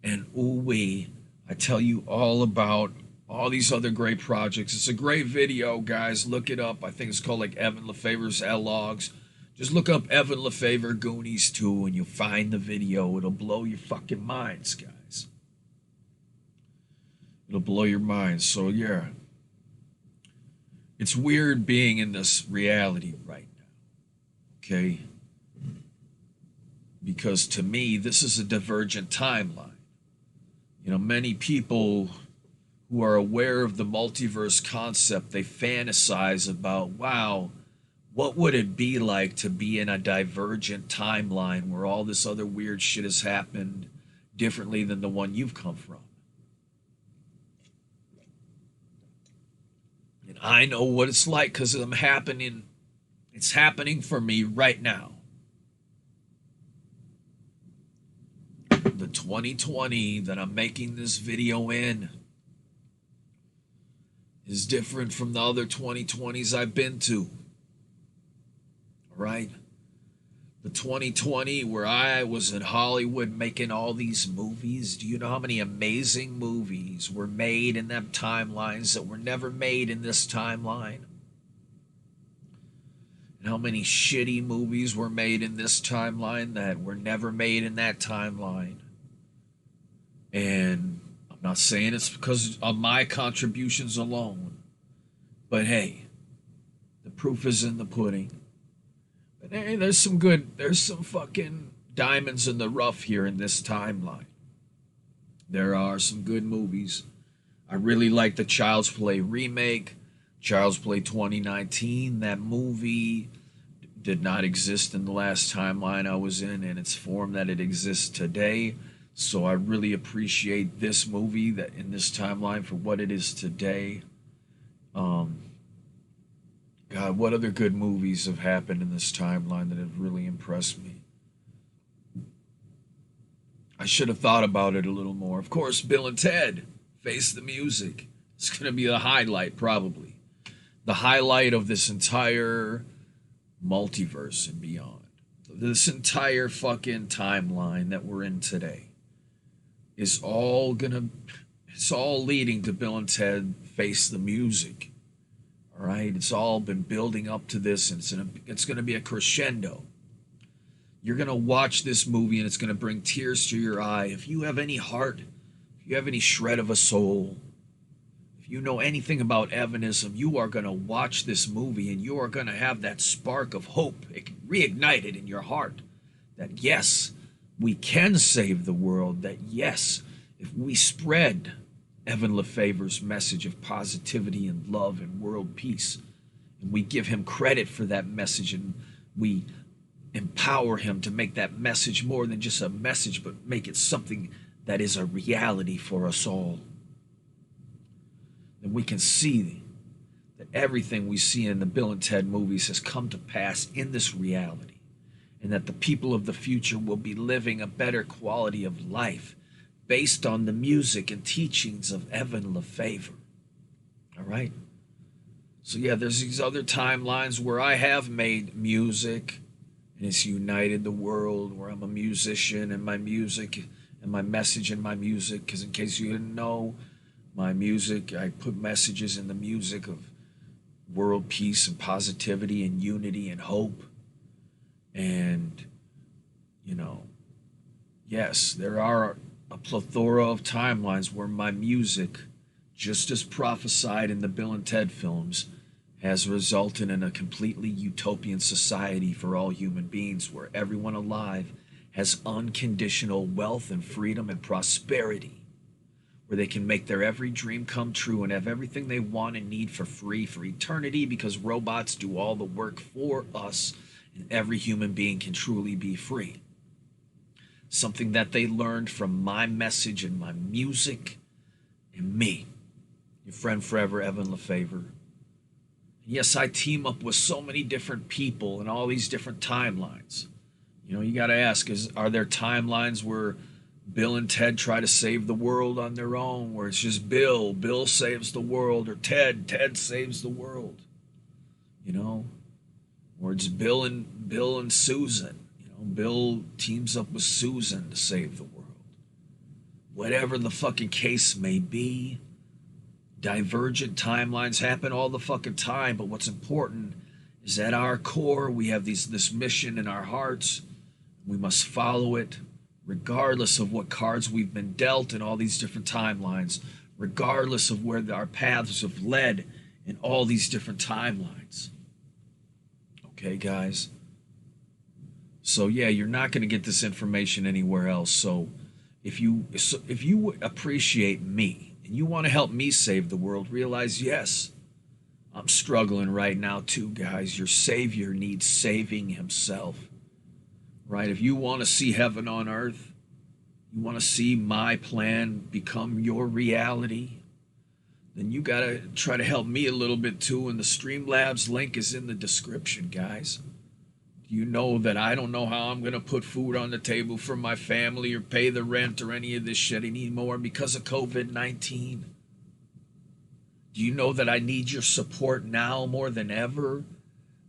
A: And ooh wee, I tell you all about all these other great projects. It's a great video, guys. Look it up. I think it's called like Evan Lefavor's L-Logs. Just look up Evan Lefavor Goonies 2 and you'll find the video. It'll blow your fucking minds, guys. It'll blow your minds. So yeah, it's weird being in this reality right now, okay? Because to me, this is a divergent timeline. You know, many people who are aware of the multiverse concept, they fantasize about, wow, what would it be like to be in a divergent timeline where all this other weird shit has happened differently than the one you've come from? And I know what it's like because it's happening for me right now. The 2020 that I'm making this video in is different from the other 2020s I've been to. All right? The 2020 where I was in Hollywood making all these movies. Do you know how many amazing movies were made in them timelines that were never made in this timeline? And how many shitty movies were made in this timeline that were never made in that timeline? And I'm not saying it's because of my contributions alone, but hey, the proof is in the pudding. But hey, there's some fucking diamonds in the rough here in this timeline. There are some good movies. I really like the Child's Play remake, Child's Play 2019. That movie did not exist in the last timeline I was in its form that it exists today. So I really appreciate this movie that in this timeline for what it is today. God, what other good movies have happened in this timeline that have really impressed me? I should have thought about it a little more. Of course, Bill and Ted, Face the Music. It's going to be the highlight, probably. The highlight of this entire multiverse and beyond. This entire fucking timeline that we're in today is all leading to Bill and Ted Face the Music. All right, it's all been building up to this, and it's going to be a crescendo. You're going to watch this movie, and it's going to bring tears to your eye. If you have any heart, if you have any shred of a soul, if you know anything about Evanism, you are going to watch this movie, and you are going to have that spark of hope reignited in your heart. That yes, we can save the world. That yes, if we spread Evan Lefavor's message of positivity and love and world peace, and we give him credit for that message, and we empower him to make that message more than just a message, but make it something that is a reality for us all, then we can see that everything we see in the Bill and Ted movies has come to pass in this reality, and that the people of the future will be living a better quality of life based on the music and teachings of Evan Lefavor. All right? So yeah, there's these other timelines where I have made music and it's united the world, where I'm a musician and my music and my message in my music, because in case you didn't know, my music, I put messages in the music of world peace and positivity and unity and hope. And, you know, yes, there are a plethora of timelines where my music, just as prophesied in the Bill and Ted films, has resulted in a completely utopian society for all human beings, where everyone alive has unconditional wealth and freedom and prosperity, where they can make their every dream come true and have everything they want and need for free for eternity, because robots do all the work for us, and every human being can truly be free. Something that they learned from my message and my music and me, your friend forever, Evan Lefavor. Yes, I team up with so many different people in all these different timelines. You know, you got to ask, are there timelines where Bill and Ted try to save the world on their own, where it's just Bill saves the world, or Ted saves the world? You know, or it's Bill and Susan. You know, Bill teams up with Susan to save the world. Whatever the fucking case may be, divergent timelines happen all the fucking time, but what's important is at our core we have this mission in our hearts. We must follow it regardless of what cards we've been dealt in all these different timelines, regardless of where our paths have led in all these different timelines. Okay, guys? So yeah, you're not going to get this information anywhere else. So if you appreciate me and you want to help me save the world, realize, yes, I'm struggling right now too, guys. Your Savior needs saving himself. Right? If you want to see heaven on earth, you want to see my plan become your reality, then you got to try to help me a little bit too. And the Streamlabs link is in the description, guys. You know that I don't know how I'm going to put food on the table for my family or pay the rent or any of this shit anymore because of COVID-19. Do you know that I need your support now more than ever?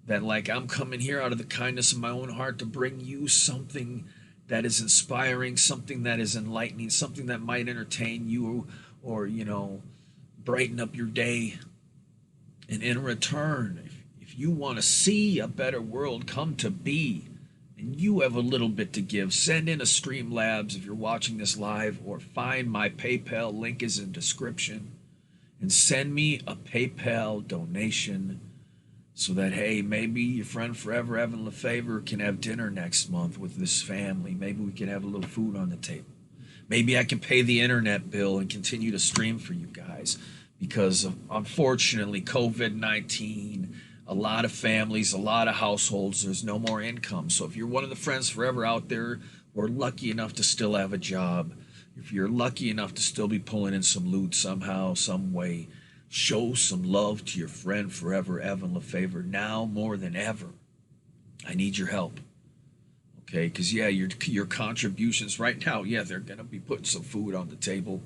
A: That like I'm coming here out of the kindness of my own heart to bring you something that is inspiring, something that is enlightening, something that might entertain you or, you know, brighten up your day. And in return, if you want to see a better world come to be and you have a little bit to give, send in a Streamlabs if you're watching this live, or find my PayPal link is in description and send me a PayPal donation so that, hey, maybe your friend forever, Evan Lefavor, can have dinner next month with this family. Maybe we can have a little food on the table. Maybe I can pay the internet bill and continue to stream for you guys because, unfortunately, COVID-19, a lot of families, a lot of households, there's no more income. So if you're one of the friends forever out there who are lucky enough to still have a job, if you're lucky enough to still be pulling in some loot somehow, some way, show some love to your friend forever, Evan Lefavor, now more than ever. I need your help. Okay, because yeah, your contributions right now, yeah, they're gonna be putting some food on the table,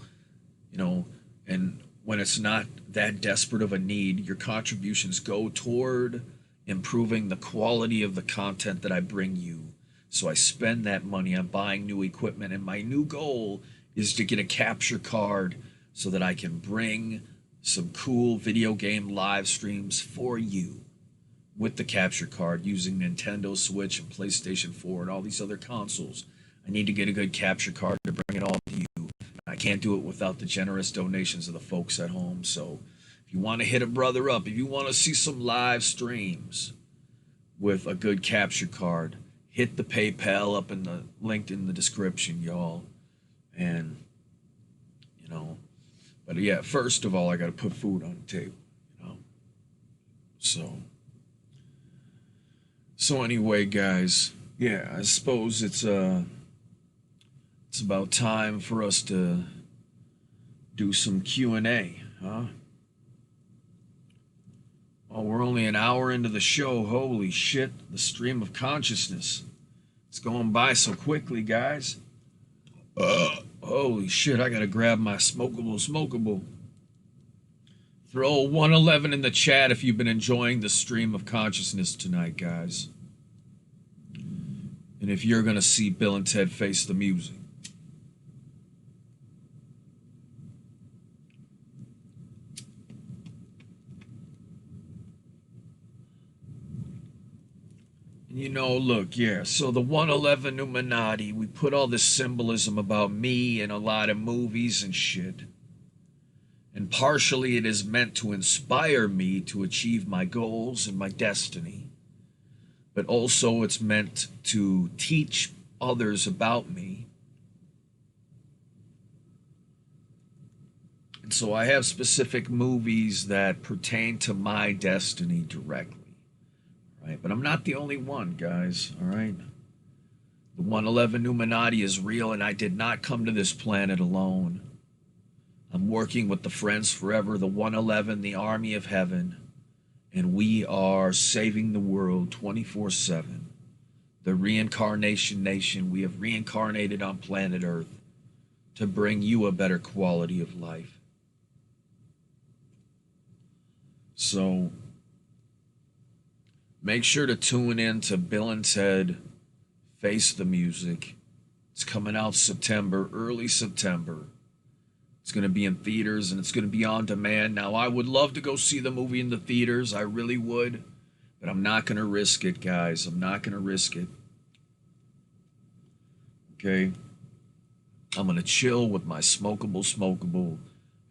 A: you know, and when it's not that desperate of a need, your contributions go toward improving the quality of the content that I bring you. So I spend that money on buying new equipment, and my new goal is to get a capture card so that I can bring some cool video game live streams for you with the capture card using Nintendo Switch and PlayStation 4 and all these other consoles. I need to get a good capture card to bring it all to you. I can't do it without the generous donations of the folks at home. So if you want to hit a brother up, if you want to see some live streams with a good capture card, hit the PayPal up in the linked in the description, y'all. And, you know, but yeah, first of all, I got to put food on the table, you know. So anyway, guys, yeah, I suppose it's about time for us to do some Q&A, huh? Oh, we're only an hour into the show. Holy shit, the stream of consciousness. It's going by so quickly, guys. Holy shit, I gotta grab my smokable. Throw 111 in the chat if you've been enjoying the stream of consciousness tonight, guys. And if you're gonna see Bill and Ted Face the Music. You know, look, yeah, so the 111 Illuminati, we put all this symbolism about me in a lot of movies and shit. And partially it is meant to inspire me to achieve my goals and my destiny. But also it's meant to teach others about me. And so I have specific movies that pertain to my destiny directly. Right? But I'm not the only one, guys, all right? The 111 Illuminati is real, and I did not come to this planet alone. I'm working with the Friends Forever, the 111, the Army of Heaven, and we are saving the world 24/7. The Reincarnation Nation, we have reincarnated on planet Earth to bring you a better quality of life. So make sure to tune in to Bill and Ted Face the Music. It's coming out September, early September. It's going to be in theaters and it's going to be on demand. Now, I would love to go see the movie in the theaters. I really would. But I'm not going to risk it, guys. I'm not going to risk it. Okay? I'm going to chill with my smokable,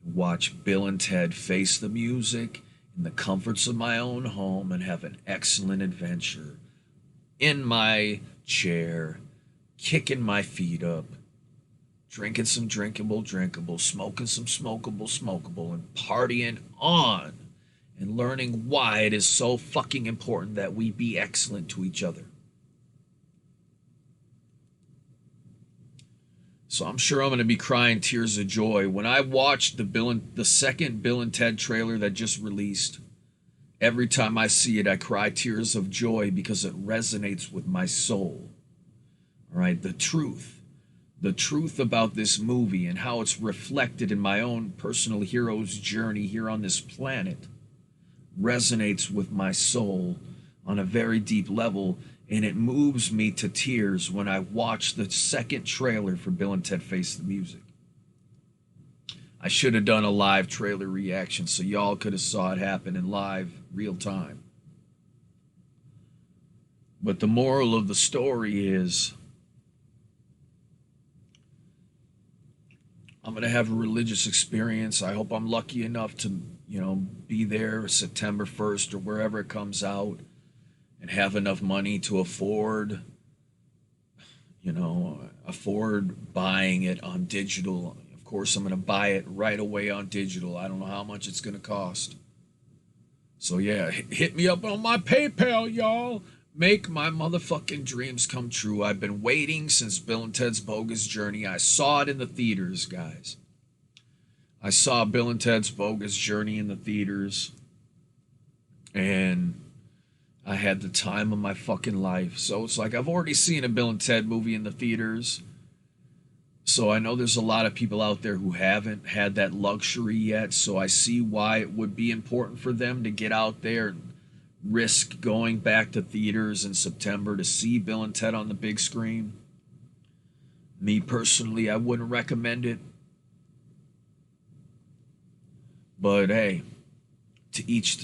A: and watch Bill and Ted Face the Music in the comforts of my own home and have an excellent adventure in my chair, kicking my feet up, drinking some drinkable, smoking some smokable, and partying on and learning why it is so fucking important that we be excellent to each other. So I'm sure I'm going to be crying tears of joy. When I watched the second Bill and Ted trailer that just released, every time I see it, I cry tears of joy because it resonates with my soul. All right, the truth about this movie and how it's reflected in my own personal hero's journey here on this planet resonates with my soul on a very deep level, and it moves me to tears when I watch the second trailer for Bill and Ted Face the Music. I should have done a live trailer reaction so y'all could have saw it happen in live, real time. But the moral of the story is I'm going to have a religious experience. I hope I'm lucky enough to, be there September 1st or wherever it comes out and have enough money to afford buying it on digital. Of course, I'm going to buy it right away on digital. I don't know how much it's going to cost. So yeah, hit me up on my PayPal, y'all. Make my motherfucking dreams come true. I've been waiting since Bill and Ted's Bogus Journey. I saw it in the theaters, guys. I saw Bill and Ted's Bogus Journey in the theaters. And I had the time of my fucking life. So it's like I've already seen a Bill and Ted movie in the theaters. So I know there's a lot of people out there who haven't had that luxury yet. So I see why it would be important for them to get out there and risk going back to theaters in September to see Bill and Ted on the big screen. Me personally, I wouldn't recommend it. But hey, to each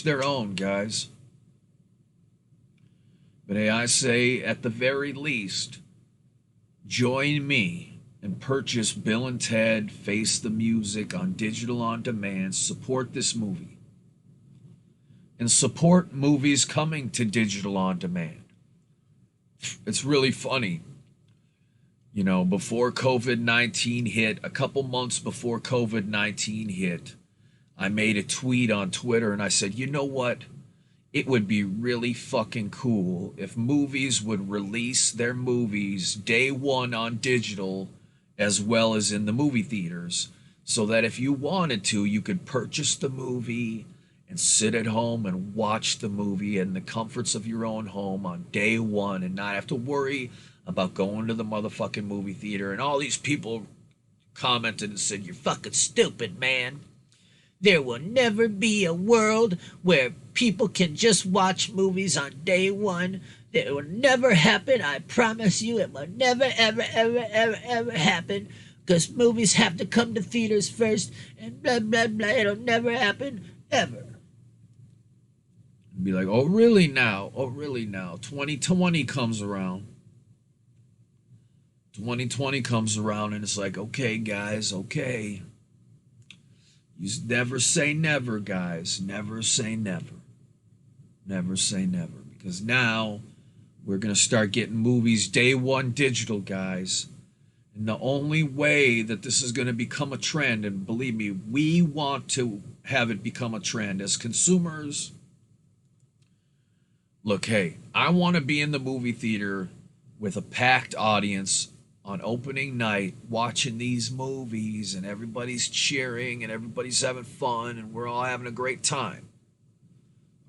A: their own, guys. But hey, I say at the very least, join me and purchase Bill and Ted Face the Music on digital on demand. Support this movie. And support movies coming to digital on demand. It's really funny. Before COVID-19 hit, a couple months before COVID-19 hit, I made a tweet on Twitter and I said, you know what? It would be really fucking cool if movies would release their movies day one on digital as well as in the movie theaters, so that if you wanted to, you could purchase the movie and sit at home and watch the movie in the comforts of your own home on day one and not have to worry about going to the motherfucking movie theater. And all these people commented and said, you're fucking stupid, man. There will never be a world where people can just watch movies on day one. It will never happen. I promise you, it will never, ever, ever, ever, ever happen. Because movies have to come to theaters first, and blah, blah, blah. It'll never happen, ever. Be like, oh, really now? Oh, really now? 2020 comes around. 2020 comes around, and it's like, okay, guys, okay. You never say never, guys. Never say never. Never say never. Because now we're going to start getting movies day one digital, guys. And the only way that this is going to become a trend, and believe me, we want to have it become a trend as consumers. Look, hey, I want to be in the movie theater with a packed audience on opening night watching these movies, and everybody's cheering and everybody's having fun and we're all having a great time.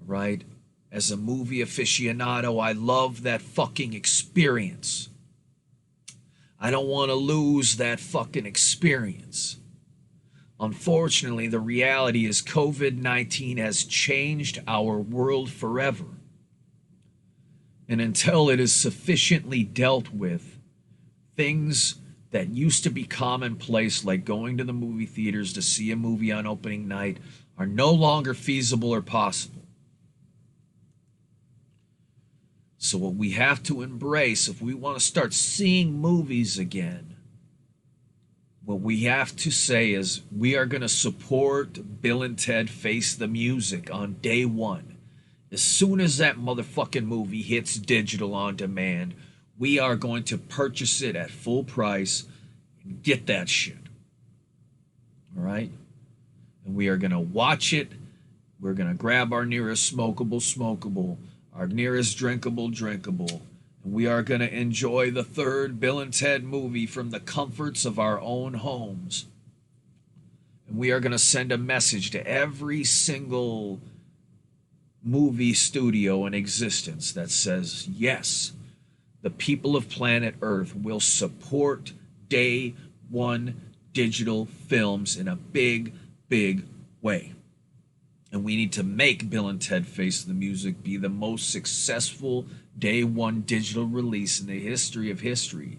A: All right? As a movie aficionado, I love that fucking experience. I don't want to lose that fucking experience. Unfortunately, the reality is COVID-19 has changed our world forever. And until it is sufficiently dealt with, things that used to be commonplace, like going to the movie theaters to see a movie on opening night, are no longer feasible or possible. So what we have to embrace, if we want to start seeing movies again, what we have to say is we are going to support Bill and Ted Face the Music on day one. As soon as that motherfucking movie hits digital on demand, we are going to purchase it at full price and get that shit. All right? And we are going to watch it. We're going to grab our nearest smokable, our nearest drinkable, and we are going to enjoy the third Bill and Ted movie from the comforts of our own homes. And we are going to send a message to every single movie studio in existence that says, yes, the people of planet Earth will support day one digital films in a big, big way. And we need to make Bill and Ted Face the Music be the most successful day one digital release in the history of history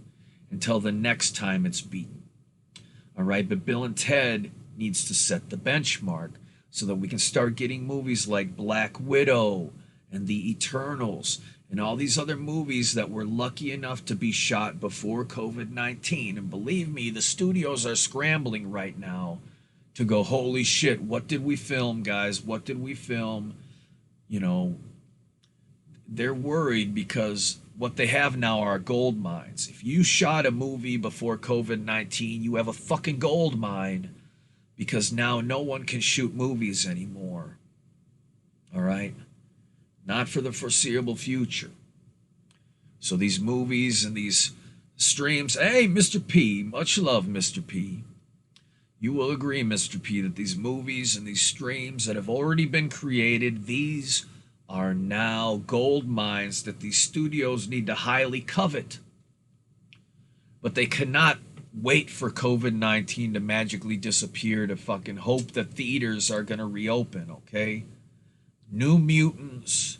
A: until the next time it's beaten. All right, but Bill and Ted needs to set the benchmark so that we can start getting movies like Black Widow and The Eternals and all these other movies that were lucky enough to be shot before COVID-19. And believe me, the studios are scrambling right now to go, holy shit, what did we film, guys? What did we film? You know, they're worried because what they have now are gold mines. If you shot a movie before COVID-19, you have a fucking gold mine because now no one can shoot movies anymore. All right? Not for the foreseeable future. So these movies and these streams, hey, Mr. P, much love, Mr. P. You will agree, Mr. P, that these movies and these streams that have already been created, these are now gold mines that these studios need to highly covet. But they cannot wait for COVID-19 to magically disappear to fucking hope that theaters are going to reopen, okay? New Mutants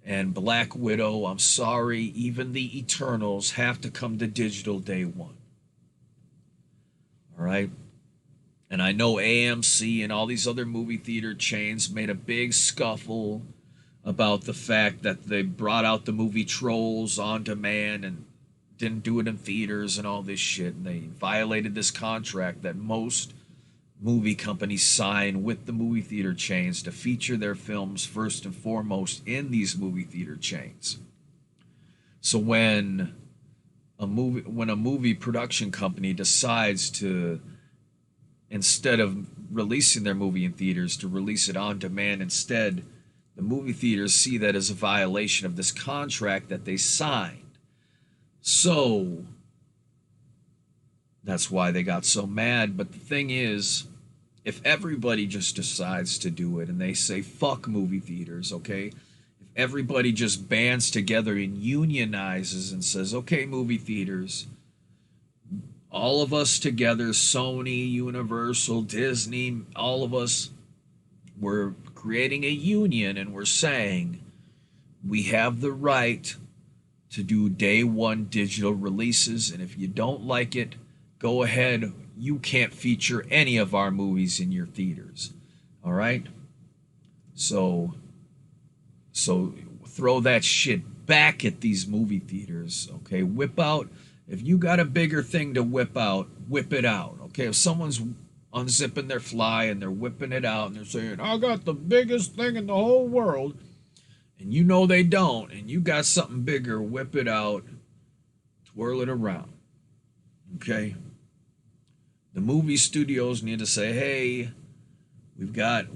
A: and Black Widow, I'm sorry, even the Eternals have to come to digital day one. All right? And I know AMC and all these other movie theater chains made a big scuffle about the fact that they brought out the movie Trolls on demand and didn't do it in theaters and all this shit. And they violated this contract that most movie companies sign with the movie theater chains to feature their films first and foremost in these movie theater chains. So when a movie production company decides to, instead of releasing their movie in theaters, to release it on demand instead, the movie theaters see that as a violation of this contract that they signed. So that's why they got so mad. But the thing is, if everybody just decides to do it and they say, fuck movie theaters, okay? If everybody just bands together and unionizes and says, okay, movie theaters, all of us together, Sony, Universal, Disney, all of us, we're creating a union and we're saying we have the right to do day one digital releases. And if you don't like it, go ahead. You can't feature any of our movies in your theaters. All right? So throw that shit back at these movie theaters, okay? Whip out. If you got a bigger thing to whip out, whip it out, okay? If someone's unzipping their fly and they're whipping it out and they're saying, I got the biggest thing in the whole world, and you know they don't, and you got something bigger, whip it out, twirl it around, okay? The movie studios need to say, hey, we've got,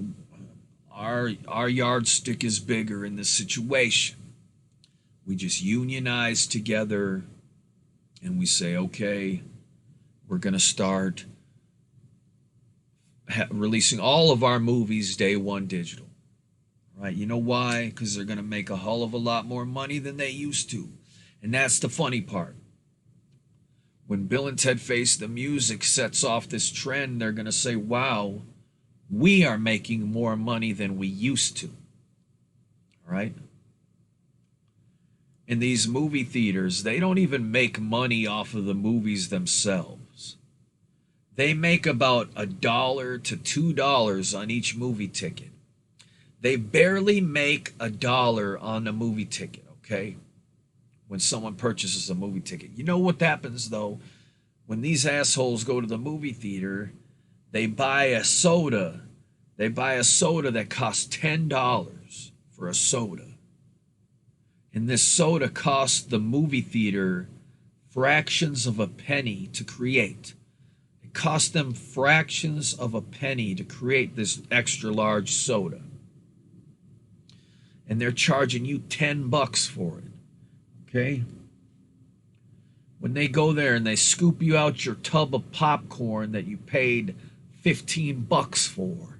A: our yardstick is bigger in this situation. We just unionize together and we say, okay, we're going to start releasing all of our movies day one digital. Right? You know why? Because they're going to make a hell of a lot more money than they used to. And that's the funny part. When Bill and Ted Face the Music sets off this trend, they're going to say, wow, we are making more money than we used to. All right? In these movie theaters, they don't even make money off of the movies themselves. They make about $1 to $2 on each movie ticket. They barely make $1 on a movie ticket, okay? When someone purchases a movie ticket. You know what happens, though? When these assholes go to the movie theater, they buy a soda. They buy a soda that costs $10 for a soda. And this soda costs the movie theater fractions of a penny to create. It cost them fractions of a penny to create this extra large soda. And they're charging you $10 for it. Okay? When they go there and they scoop you out your tub of popcorn that you paid $15 for,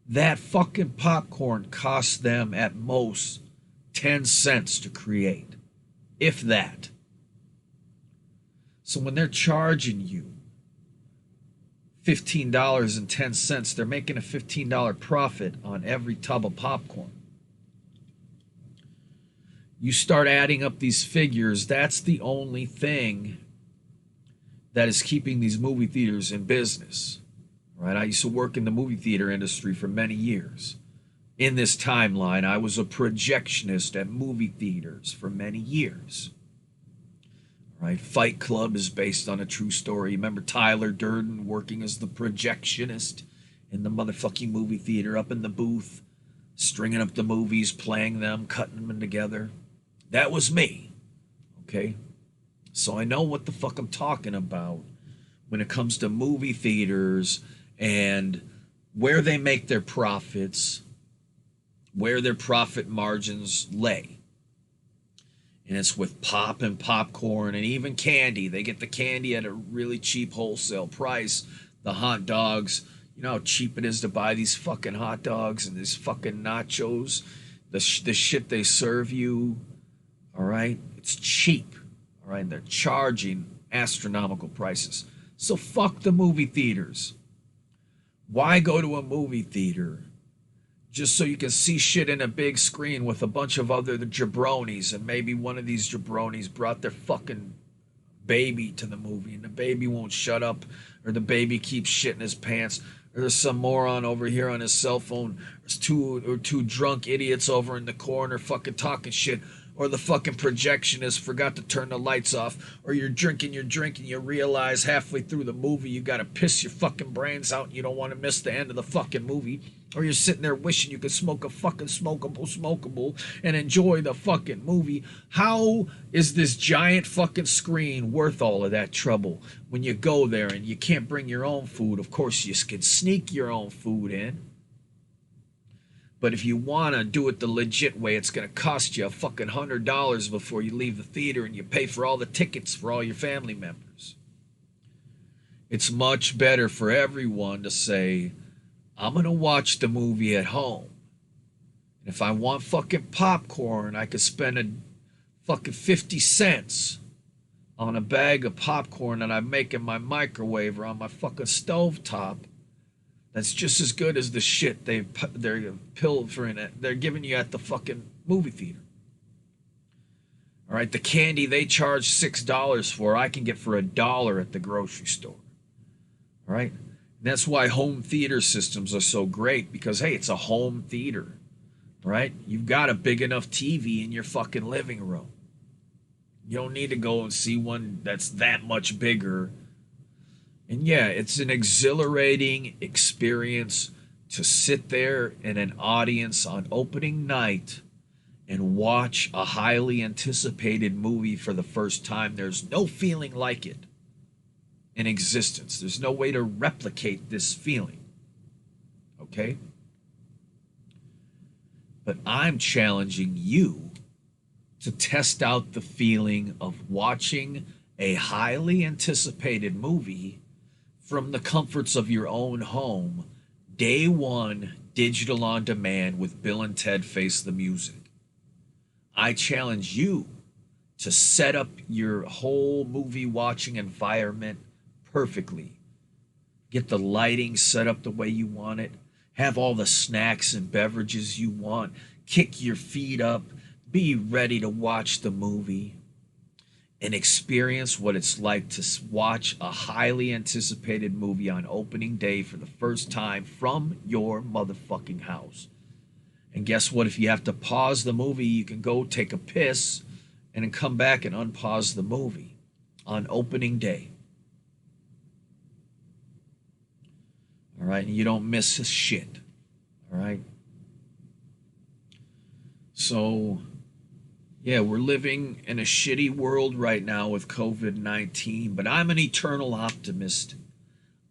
A: that fucking popcorn costs them at most 10 cents to create, if that. So when they're charging you $15.10, they're making a $15 profit on every tub of popcorn. You start adding up these figures, that's the only thing that is keeping these movie theaters in business. Right? I used to work in the movie theater industry for many years. In this timeline, I was a projectionist at movie theaters for many years. Right? Fight Club is based on a true story. Remember Tyler Durden working as the projectionist in the motherfucking movie theater, up in the booth, stringing up the movies, playing them, cutting them together? That was me. Okay? So I know what the fuck I'm talking about when it comes to movie theaters and where they make their profits, where their profit margins lay. And it's with pop and popcorn and even candy. They get the candy at a really cheap wholesale price. The hot dogs, you know how cheap it is to buy these fucking hot dogs and these fucking nachos? The shit they serve you, all right? It's cheap, all right? And they're charging astronomical prices. So fuck the movie theaters. Why go to a movie theater just so you can see shit in a big screen with a bunch of other jabronis, and maybe one of these jabronis brought their fucking baby to the movie and the baby won't shut up, or the baby keeps shit in his pants, or there's some moron over here on his cell phone, there's two drunk idiots over in the corner fucking talking shit, or the fucking projectionist forgot to turn the lights off, or you're drinking your drink and you realize halfway through the movie you gotta piss your fucking brains out and you don't want to miss the end of the fucking movie, or you're sitting there wishing you could smoke a fucking smokable and enjoy the fucking movie. How is this giant fucking screen worth all of that trouble when you go there and you can't bring your own food? Of course you can sneak your own food in. But if you want to do it the legit way, it's going to cost you a fucking $100 before you leave the theater, and you pay for all the tickets for all your family members. It's much better for everyone to say, I'm going to watch the movie at home. And if I want fucking popcorn, I could spend a fucking 50 cents on a bag of popcorn that I make in my microwave or on my fucking stovetop. That's just as good as the shit they're pilfering it. They're giving you at the fucking movie theater. All right, the candy they charge $6 for, I can get for $1 at the grocery store. All right, and that's why home theater systems are so great, because hey, it's a home theater. Right? You've got a big enough TV in your fucking living room. You don't need to go and see one that's that much bigger. And yeah, it's an exhilarating experience to sit there in an audience on opening night and watch a highly anticipated movie for the first time. There's no feeling like it in existence. There's no way to replicate this feeling. Okay? But I'm challenging you to test out the feeling of watching a highly anticipated movie from the comforts of your own home, day one, digital on demand with Bill and Ted Face the Music. I challenge you to set up your whole movie watching environment perfectly. Get the lighting set up the way you want it. Have all the snacks and beverages you want. Kick your feet up. Be ready to watch the movie and experience what it's like to watch a highly anticipated movie on opening day for the first time from your motherfucking house. And guess what? If you have to pause the movie, you can go take a piss and then come back and unpause the movie on opening day. All right? And you don't miss a shit. All right? So, yeah, we're living in a shitty world right now with COVID-19, but I'm an eternal optimist.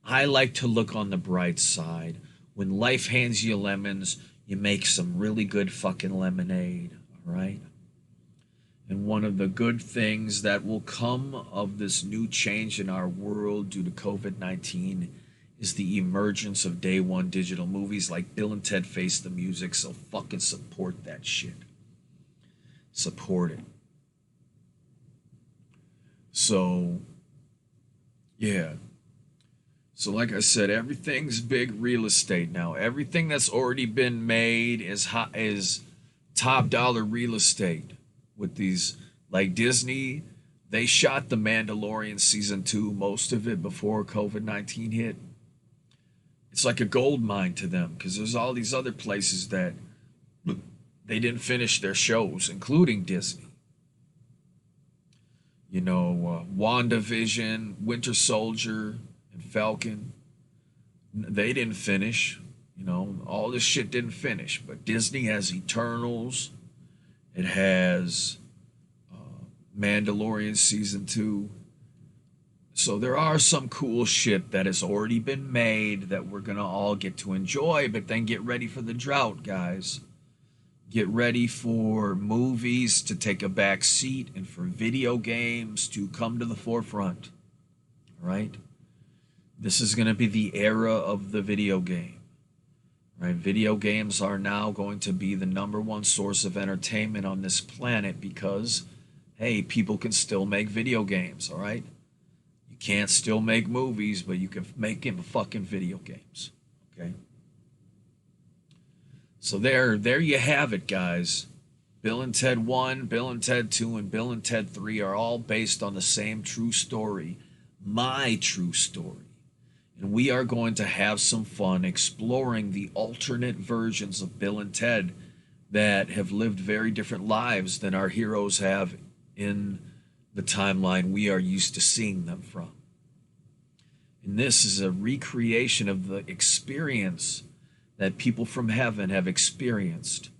A: I like to look on the bright side. When life hands you lemons, you make some really good fucking lemonade, all right? And one of the good things that will come of this new change in our world due to COVID-19 is the emergence of day one digital movies like Bill and Ted Face the Music, so fucking support that shit. Support it. So, yeah. So like I said, everything's big real estate now. Everything that's already been made is top dollar real estate. With these, like Disney, they shot The Mandalorian season 2, most of it before COVID-19 hit. It's like a gold mine to them because there's all these other places that they didn't finish their shows, including Disney. You know, WandaVision, Winter Soldier, and Falcon. They didn't finish. You know, all this shit didn't finish. But Disney has Eternals. It has Mandalorian season 2. So there are some cool shit that has already been made that we're going to all get to enjoy. But then get ready for the drought, guys. Get ready for movies to take a back seat and for video games to come to the forefront. Right? This is going to be the era of the video game. Right? Video games are now going to be the number one source of entertainment on this planet because, hey, people can still make video games, all right? You can't still make movies, but you can make them fucking video games, okay? So there you have it, guys. Bill and Ted 1, Bill and Ted 2, and Bill and Ted 3 are all based on the same true story, my true story. And we are going to have some fun exploring the alternate versions of Bill and Ted that have lived very different lives than our heroes have in the timeline we are used to seeing them from. And this is a recreation of the experience that people from heaven have experienced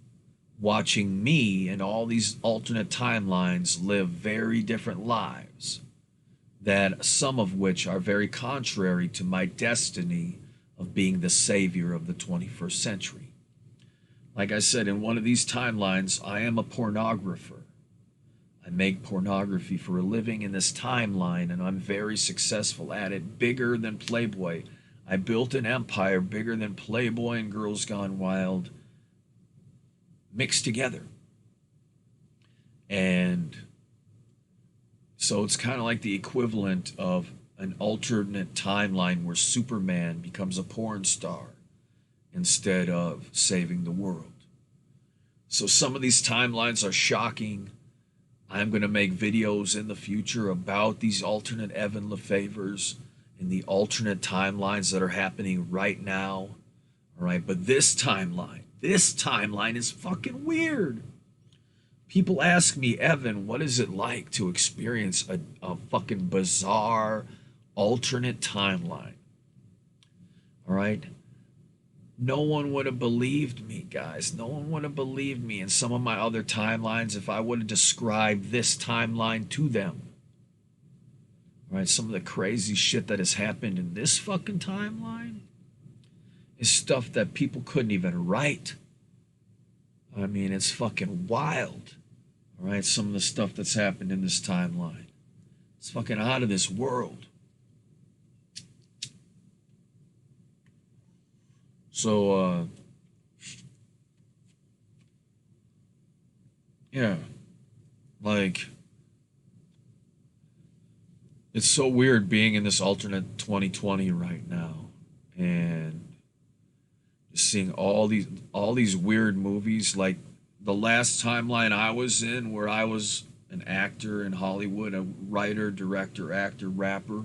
A: watching me and all these alternate timelines live very different lives, that some of which are very contrary to my destiny of being the savior of the 21st century. Like I said, in one of these timelines, I am a pornographer. I make pornography for a living in this timeline, and I'm very successful at it, bigger than Playboy. I built an empire bigger than Playboy and Girls Gone Wild mixed together. And so it's kind of like the equivalent of an alternate timeline where Superman becomes a porn star instead of saving the world. So some of these timelines are shocking. I'm going to make videos in the future about these alternate Evan Lefavors and the alternate timelines that are happening right now. All right, but this timeline is fucking weird. People ask me, Evan, what is it like to experience a fucking bizarre alternate timeline? All right? No one would have believed me, guys. No one would have believed me in some of my other timelines if I would have described this timeline to them. All right? Some of the crazy shit that has happened in this fucking timeline is stuff that people couldn't even write. I mean, it's fucking wild. All right, some of the stuff that's happened in this timeline. It's fucking out of this world. So, yeah. Like, It's so weird being in this alternate 2020 right now and just seeing all these weird movies like the last timeline I was in where I was an actor in Hollywood, a writer, director, actor, rapper.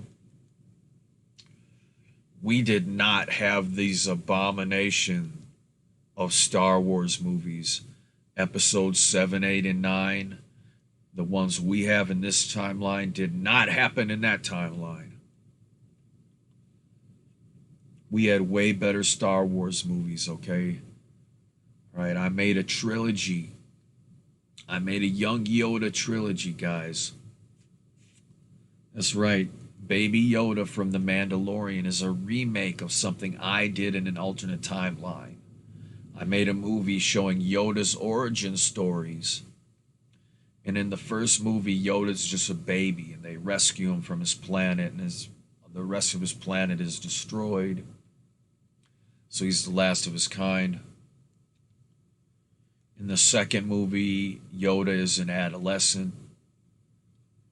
A: We did not have these abomination of Star Wars movies, episodes 7, 8, and 9. The ones we have in this timeline did not happen in that timeline. We had way better Star Wars movies, okay? All right, I made a trilogy. I made a Young Yoda trilogy, guys. That's right. Baby Yoda from The Mandalorian is a remake of something I did in an alternate timeline. I made a movie showing Yoda's origin stories. And in the first movie, Yoda's just a baby, and they rescue him from his planet, and the rest of his planet is destroyed. So he's the last of his kind. In the second movie, Yoda is an adolescent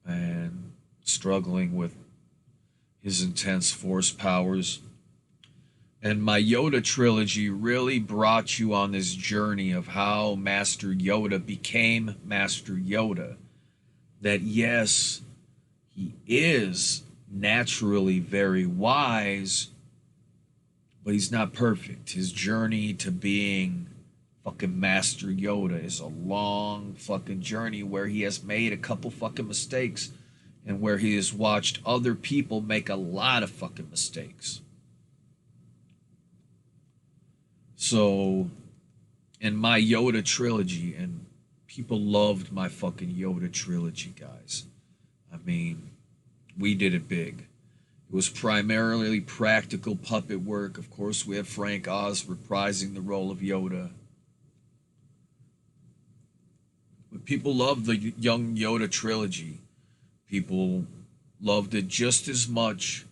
A: and struggling with his intense force powers. And my Yoda trilogy really brought you on this journey of how Master Yoda became Master Yoda. That yes, he is naturally very wise, but he's not perfect. His journey to being fucking Master Yoda is a long fucking journey where he has made a couple fucking mistakes and where he has watched other people make a lot of fucking mistakes. So, in my Yoda trilogy, and people loved my fucking Yoda trilogy, guys. I mean, we did it big. It was primarily practical puppet work. Of course, we had Frank Oz reprising the role of Yoda. But people loved the Young Yoda trilogy. People loved it just as much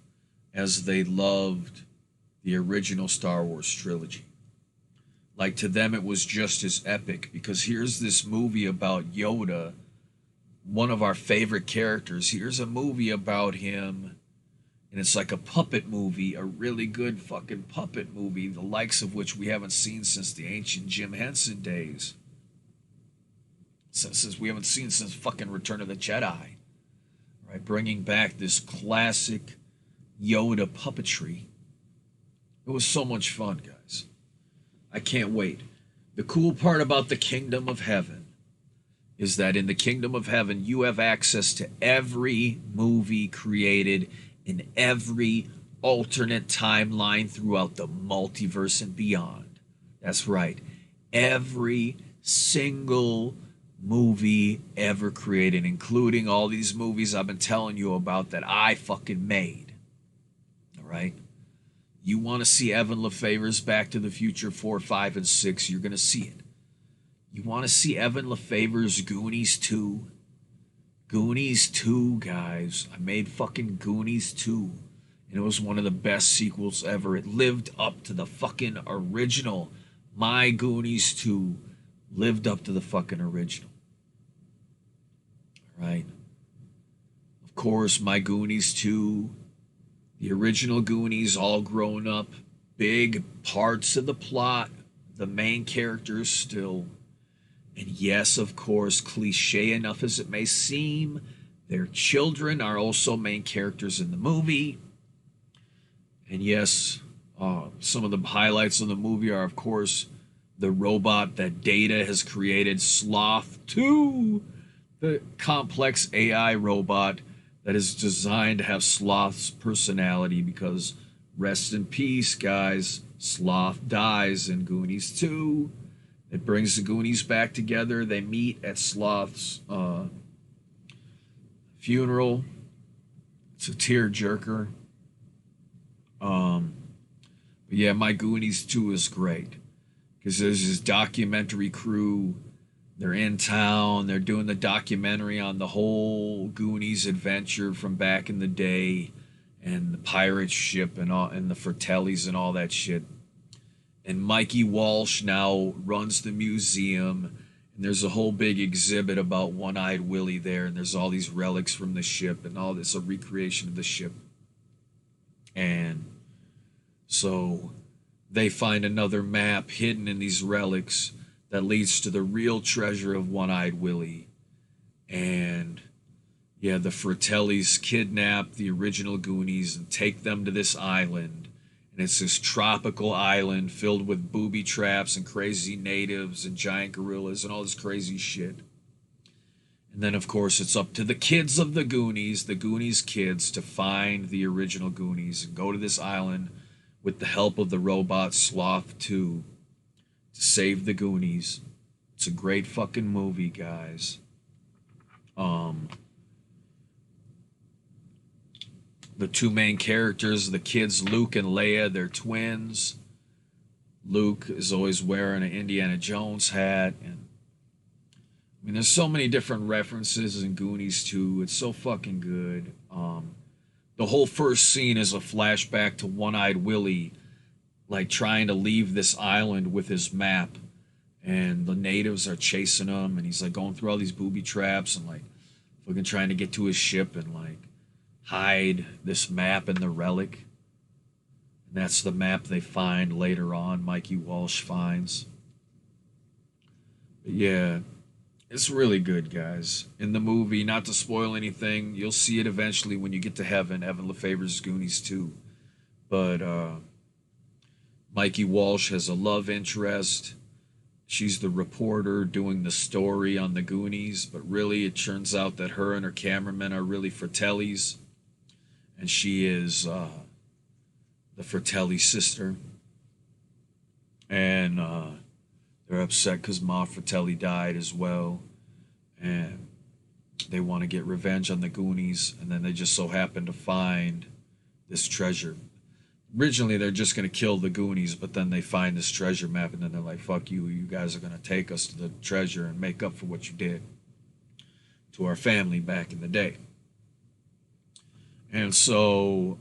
A: as they loved the original Star Wars trilogy. Like, to them, it was just as epic because here's this movie about Yoda, one of our favorite characters. Here's a movie about him, and it's like a puppet movie, a really good fucking puppet movie, the likes of which we haven't seen since the ancient Jim Henson days. Since we haven't seen since fucking Return of the Jedi. Right? Bringing back this classic Yoda puppetry. It was so much fun, guys. I can't wait. The cool part about the Kingdom of Heaven is that in the Kingdom of Heaven, you have access to every movie created in every alternate timeline throughout the multiverse and beyond. That's right. Every single movie ever created, including all these movies I've been telling you about that I fucking made. All right? You want to see Evan Lefavor's Back to the Future 4, 5, and 6, you're going to see it. You want to see Evan Lefavor's Goonies 2? Goonies 2, guys. I made fucking Goonies 2. And it was one of the best sequels ever. It lived up to the fucking original. My Goonies 2 lived up to the fucking original. All right? Of course, My Goonies 2... the original Goonies, all grown up, big parts of the plot, the main characters still. And yes, of course, cliche enough as it may seem, their children are also main characters in the movie. And yes, some of the highlights of the movie are, of course, the robot that Data has created, Sloth 2, the complex AI robot that is designed to have Sloth's personality because, rest in peace, guys, Sloth dies in Goonies 2. It brings the Goonies back together. They meet at Sloth's funeral. It's a tearjerker. But yeah, My Goonies 2 is great because there's this documentary crew. They're in town. They're doing the documentary on the whole Goonies adventure from back in the day, and the pirate ship and all, and the Fratellis and all that shit. And Mikey Walsh now runs the museum, And there's a whole big exhibit about One-Eyed Willie there, and there's all these relics from the ship, and all this a recreation of the ship. And so they find another map hidden in these relics that leads to the real treasure of One-Eyed Willie. And yeah, the Fratellis kidnap the original Goonies and take them to this island. And it's this tropical island filled with booby traps and crazy natives and giant gorillas and all this crazy shit. And then, of course, it's up to the kids of the Goonies kids, to find the original Goonies and go to this island with the help of the robot Sloth 2 to save the Goonies. It's a great fucking movie, guys. The two main characters, the kids, Luke and Leia, they're twins. Luke is always wearing an Indiana Jones hat, and I mean, there's so many different references in Goonies 2. It's so fucking good. The whole first scene is a flashback to One-Eyed Willie, like trying to leave this island with his map, and the natives are chasing him, and he's like going through all these booby traps and like fucking trying to get to his ship and like hide this map in the relic. And that's the map they find later on. Mikey Walsh finds. But yeah, it's really good, guys. In the movie, not to spoil anything, you'll see it eventually when you get to heaven, Evan Lefavor's Goonies 2. But Mikey Walsh has a love interest. She's the reporter doing the story on the Goonies, but really it turns out that her and her cameraman are really Fratellis, and she is the Fratelli sister. And they're upset because Ma Fratelli died as well, and they want to get revenge on the Goonies, and then they just so happen to find this treasure. Originally, they're just going to kill the Goonies, but then they find this treasure map, and then they're like, fuck you, you guys are going to take us to the treasure and make up for what you did to our family back in the day. And so,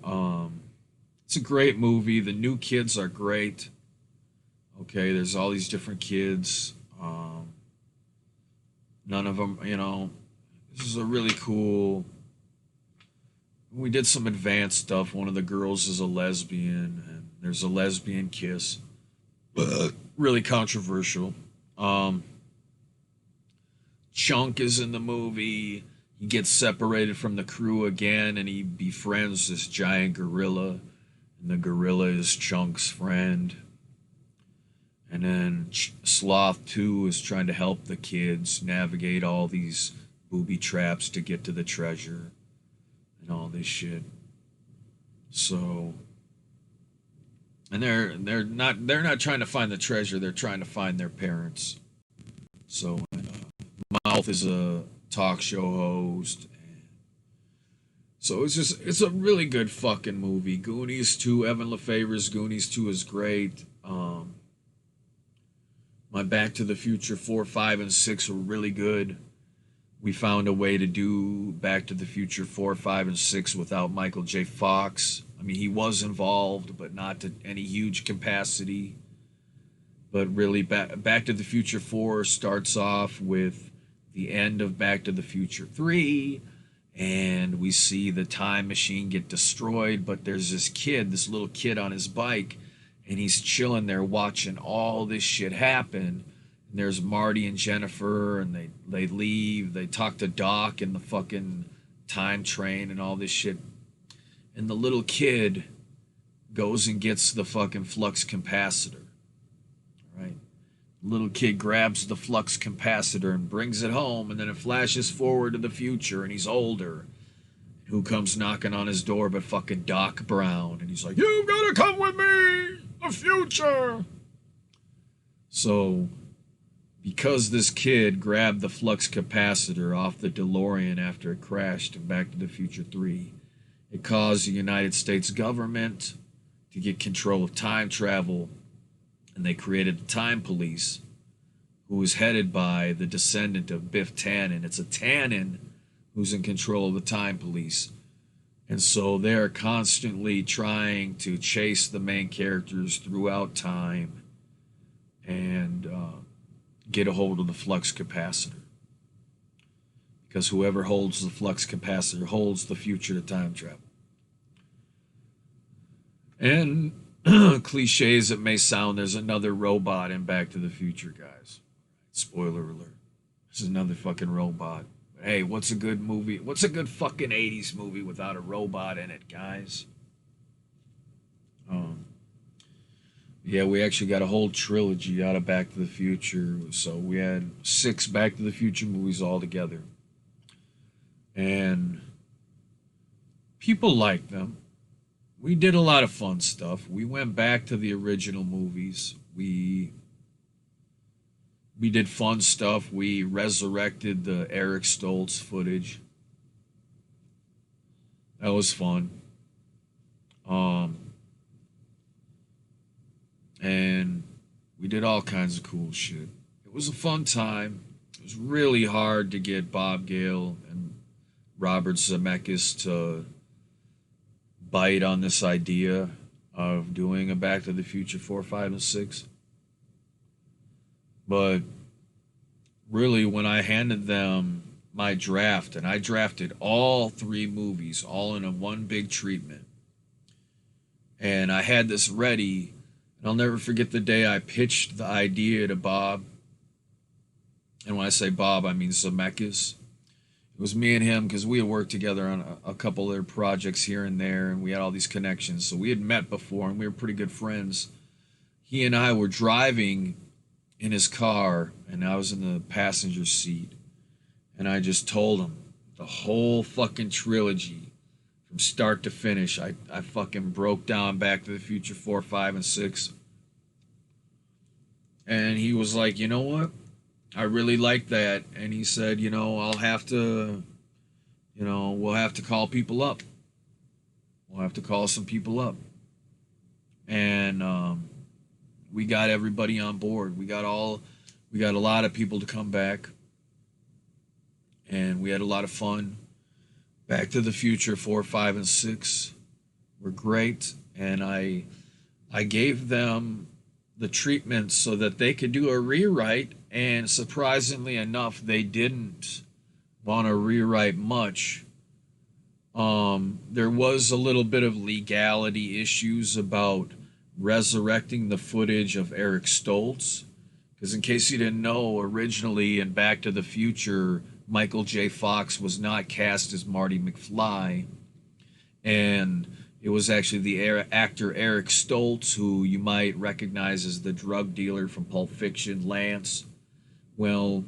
A: it's a great movie. The new kids are great. Okay, there's all these different kids. None of them, this is a really cool... We did some advanced stuff. One of the girls is a lesbian, and there's a lesbian kiss. Really controversial. Chunk is in the movie. He gets separated from the crew again, and he befriends this giant gorilla, and the gorilla is Chunk's friend. And then Sloth 2 is trying to help the kids navigate all these booby traps to get to the treasure and all this shit. So, and they're not trying to find the treasure, they're trying to find their parents. So, Mouth is a talk show host. So it's a really good fucking movie. Goonies 2, Evan Lefavor's Goonies 2 is great. My Back to the Future 4, 5, and 6 were really good. We found a way to do Back to the Future 4, 5, and 6 without Michael J. Fox. I mean, he was involved, but not to any huge capacity. But really, Back to the Future 4 starts off with the end of Back to the Future 3, and we see the time machine get destroyed, but there's this little kid on his bike, and he's chilling there watching all this shit happen. And there's Marty and Jennifer, and they leave. They talk to Doc in the fucking time train and all this shit. And the little kid goes and gets the fucking flux capacitor. Right? The little kid grabs the flux capacitor and brings it home, and then it flashes forward to the future, and he's older. Who comes knocking on his door but fucking Doc Brown? And he's like, "You've got to come with me! The future!" So, because this kid grabbed the flux capacitor off the DeLorean after it crashed in Back to the Future 3, it caused the United States government to get control of time travel, and they created the Time Police, who was headed by the descendant of Biff Tannen. It's a Tannen who's in control of the Time Police. And so they're constantly trying to chase the main characters throughout time. And get a hold of the flux capacitor. Because whoever holds the flux capacitor holds the future to time travel. And cliche as it may sound, there's another robot in Back to the Future, guys. Spoiler alert. This is another fucking robot. But hey, what's a good movie? What's a good fucking 80s movie without a robot in it, guys? Yeah, we actually got a whole trilogy out of Back to the Future. So we had 6 Back to the Future movies all together. And people liked them. We did a lot of fun stuff. We went back to the original movies. We did fun stuff. We resurrected the Eric Stoltz footage. That was fun. And we did all kinds of cool shit. It was a fun time. It was really hard to get Bob Gale and Robert Zemeckis to bite on this idea of doing a Back to the Future 4, 5, and 6. But really, when I handed them my draft, and I drafted all 3 movies all in a one big treatment, and I had this ready, and I'll never forget the day I pitched the idea to Bob. And when I say Bob, I mean Zemeckis. It was me and him because we had worked together on a couple other projects here and there, and we had all these connections. So we had met before, and we were pretty good friends. He and I were driving in his car, and I was in the passenger seat. And I just told him the whole fucking trilogy from start to finish. I fucking broke down Back to the Future 4, 5, and 6. And he was like, you know what? I really like that. And he said, I'll have to, we'll have to call people up. We'll have to call some people up. And we got everybody on board. We got a lot of people to come back. And we had a lot of fun. Back to the Future 4, 5, and 6 were great. And I gave them the treatment so that they could do a rewrite, and surprisingly enough, they didn't want to rewrite much. There was a little bit of legality issues about resurrecting the footage of Eric Stoltz, because in case you didn't know, originally in Back to the Future, Michael J. Fox was not cast as Marty McFly, and it was actually the actor Eric Stoltz, who you might recognize as the drug dealer from Pulp Fiction, Lance. Well,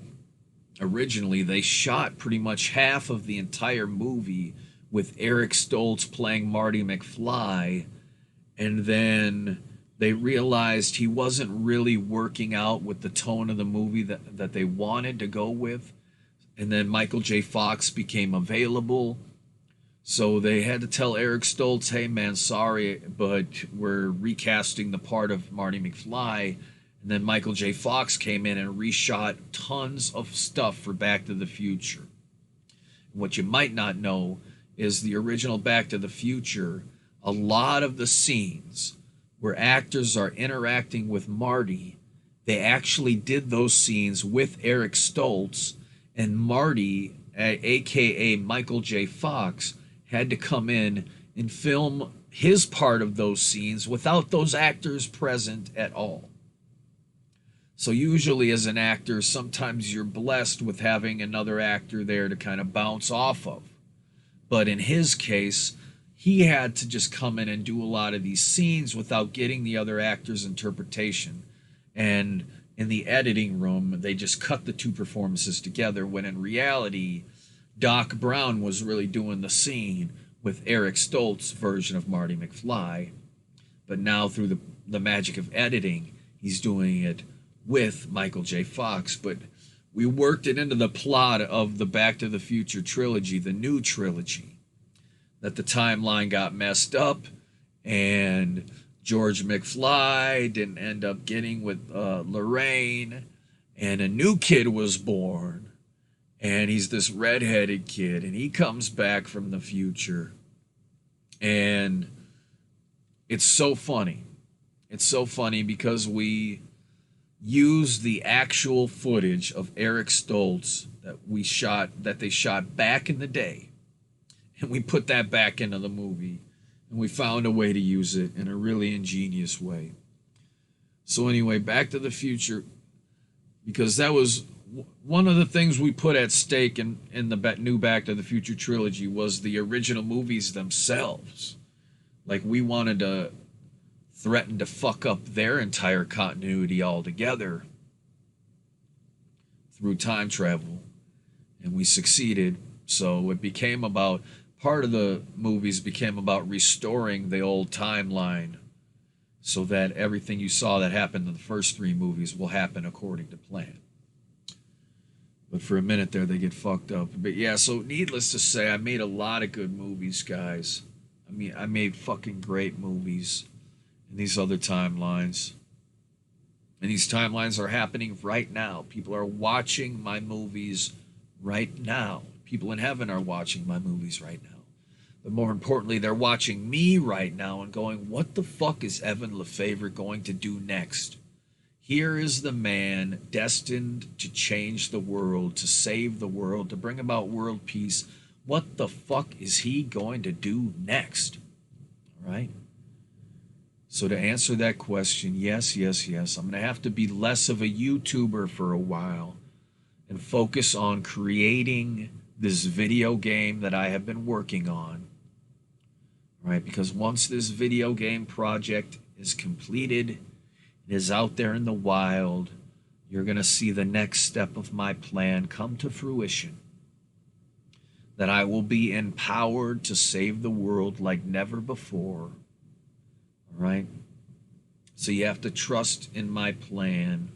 A: originally they shot pretty much half of the entire movie with Eric Stoltz playing Marty McFly, and then they realized he wasn't really working out with the tone of the movie that they wanted to go with. And then Michael J. Fox became available. So they had to tell Eric Stoltz, hey man, sorry, but we're recasting the part of Marty McFly. And then Michael J. Fox came in and reshot tons of stuff for Back to the Future. And what you might not know is the original Back to the Future, a lot of the scenes where actors are interacting with Marty, they actually did those scenes with Eric Stoltz, and Marty, aka Michael J. Fox, had to come in and film his part of those scenes without those actors present at all. So usually as an actor, sometimes you're blessed with having another actor there to kind of bounce off of. But in his case, he had to just come in and do a lot of these scenes without getting the other actor's interpretation. And in the editing room, they just cut the two performances together, when in reality, Doc Brown was really doing the scene with Eric Stoltz's version of Marty McFly. But now through the magic of editing, he's doing it with Michael J. Fox. But we worked it into the plot of the Back to the Future trilogy, the new trilogy, that the timeline got messed up and George McFly didn't end up getting with Lorraine, and a new kid was born, and he's this redheaded kid, and he comes back from the future, and it's so funny. It's so funny because use the actual footage of Eric Stoltz that they shot back in the day, and we put that back into the movie, and we found a way to use it in a really ingenious way. So anyway, Back to the Future, because that was one of the things we put at stake in the new Back to the Future trilogy was the original movies themselves. Like, we wanted to threaten to fuck up their entire continuity altogether through time travel, and we succeeded. So it became about, part of the movies became about restoring the old timeline so that everything you saw that happened in the first three movies will happen according to plan. But for a minute there, they get fucked up. But yeah, so needless to say, I made a lot of good movies, guys. I mean, I made fucking great movies in these other timelines. And these timelines are happening right now. People are watching my movies right now. People in heaven are watching my movies right now. But more importantly, they're watching me right now and going, what the fuck is Evan Lefavor going to do next? Here is the man destined to change the world, to save the world, to bring about world peace. What the fuck is he going to do next? All right? So to answer that question, yes. I'm going to have to be less of a YouTuber for a while and focus on creating this video game that I have been working on. Right, because once this video game project is completed, it is out there in the wild, you're going to see the next step of my plan come to fruition. That I will be empowered to save the world like never before. All right? So you have to trust in my plan.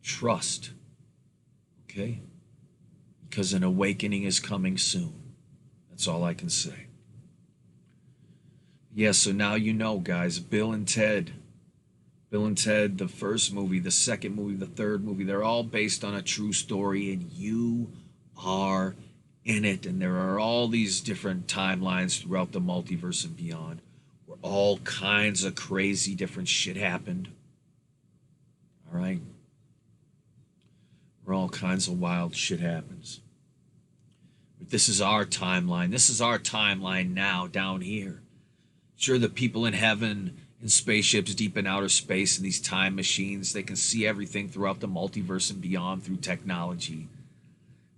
A: Trust. Okay? Because an awakening is coming soon. That's all I can say. Yes, so now you know, guys, Bill and Ted, the first movie, the second movie, the third movie, they're all based on a true story, and you are in it. And there are all these different timelines throughout the multiverse and beyond where all kinds of crazy different shit happened. All right? Where all kinds of wild shit happens. But this is our timeline. This is our timeline now down here. Sure, the people in heaven, in spaceships deep in outer space, in these time machines, they can see everything throughout the multiverse and beyond through technology.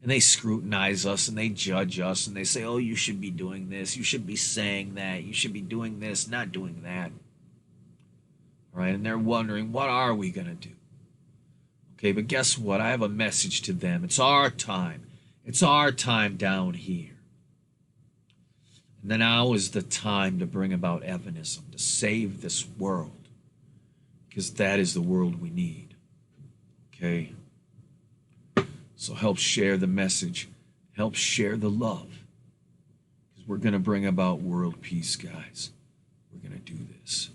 A: And they scrutinize us and they judge us and they say, oh, you should be doing this, you should be saying that, you should be doing this, not doing that. All right, and they're wondering, what are we going to do? Okay, but guess what? I have a message to them. It's our time. It's our time down here. And then now is the time to bring about Evanism, to save this world, because that is the world we need. Okay? So help share the message. Help share the love, because we're going to bring about world peace, guys. We're going to do this.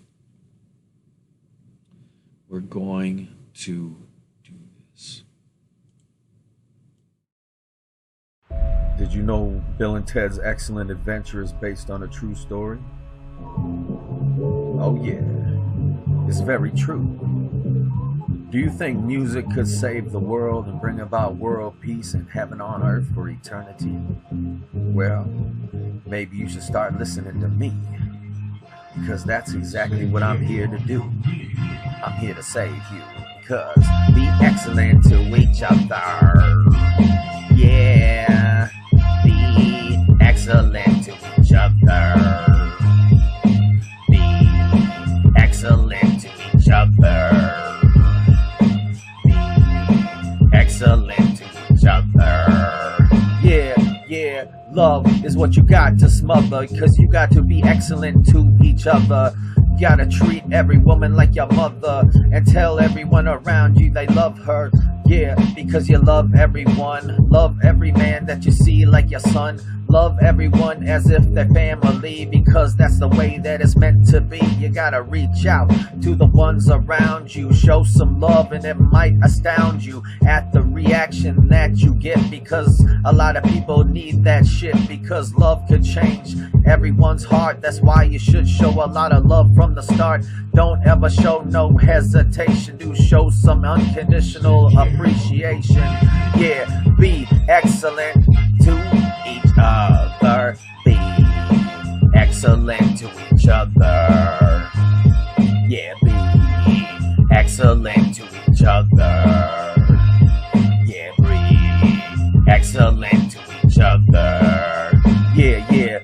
A: We're going to do this.
C: Did you know Bill and Ted's Excellent Adventure is based on a true story? Oh yeah, it's very true. Do you think music could save the world and bring about world peace and heaven on earth for eternity? Well, maybe you should start listening to me, because that's exactly what I'm here to do. I'm here to save you, because be excellent to each other. Yeah, be excellent to each other. Be excellent to each other. Be excellent to each other. Yeah, love is what you got to smother, cause you got to be excellent to each other. You gotta treat every woman like your mother, and tell everyone around you they love her. Yeah, because you love everyone. Love every man that you see like your son. love everyone as if they're family, because that's the way that it's meant to be. You gotta reach out to the ones around you, show some love, and it might astound you at the reaction that you get, because a lot of people need that shit, because love could change everyone's heart. That's why you should show a lot of love from the start. Don't ever show no hesitation, do show some unconditional appreciation. Yeah, be excellent to each other, be excellent to each other. Yeah, be excellent to each other. Yeah, be excellent to each other. Yeah,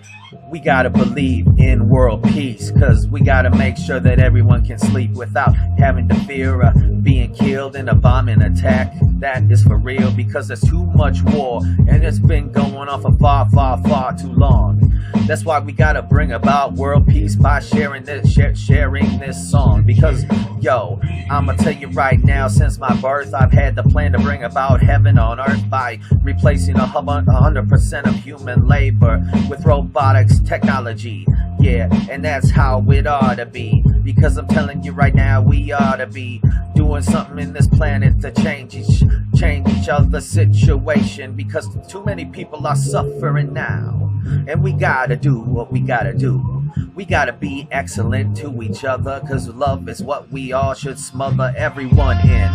C: we gotta believe in world peace, cause we gotta make sure that everyone can sleep without having to fear being killed in a bombing attack. That is for real, because there's too much war, and it's been going on for far too long. That's why we gotta bring about world peace by sharing this song. Because, yo, I'ma tell you right now, since my birth, I've had the plan to bring about heaven on earth by replacing 100% of human labor with robotics technology. Yeah, and that's how it ought to be. Because I'm telling you right now, we ought to be doing something in this planet to change each other's situation. Because too many people are suffering now. And we gotta do what we gotta do. We gotta be excellent to each other, cause love is what we all should smother everyone in.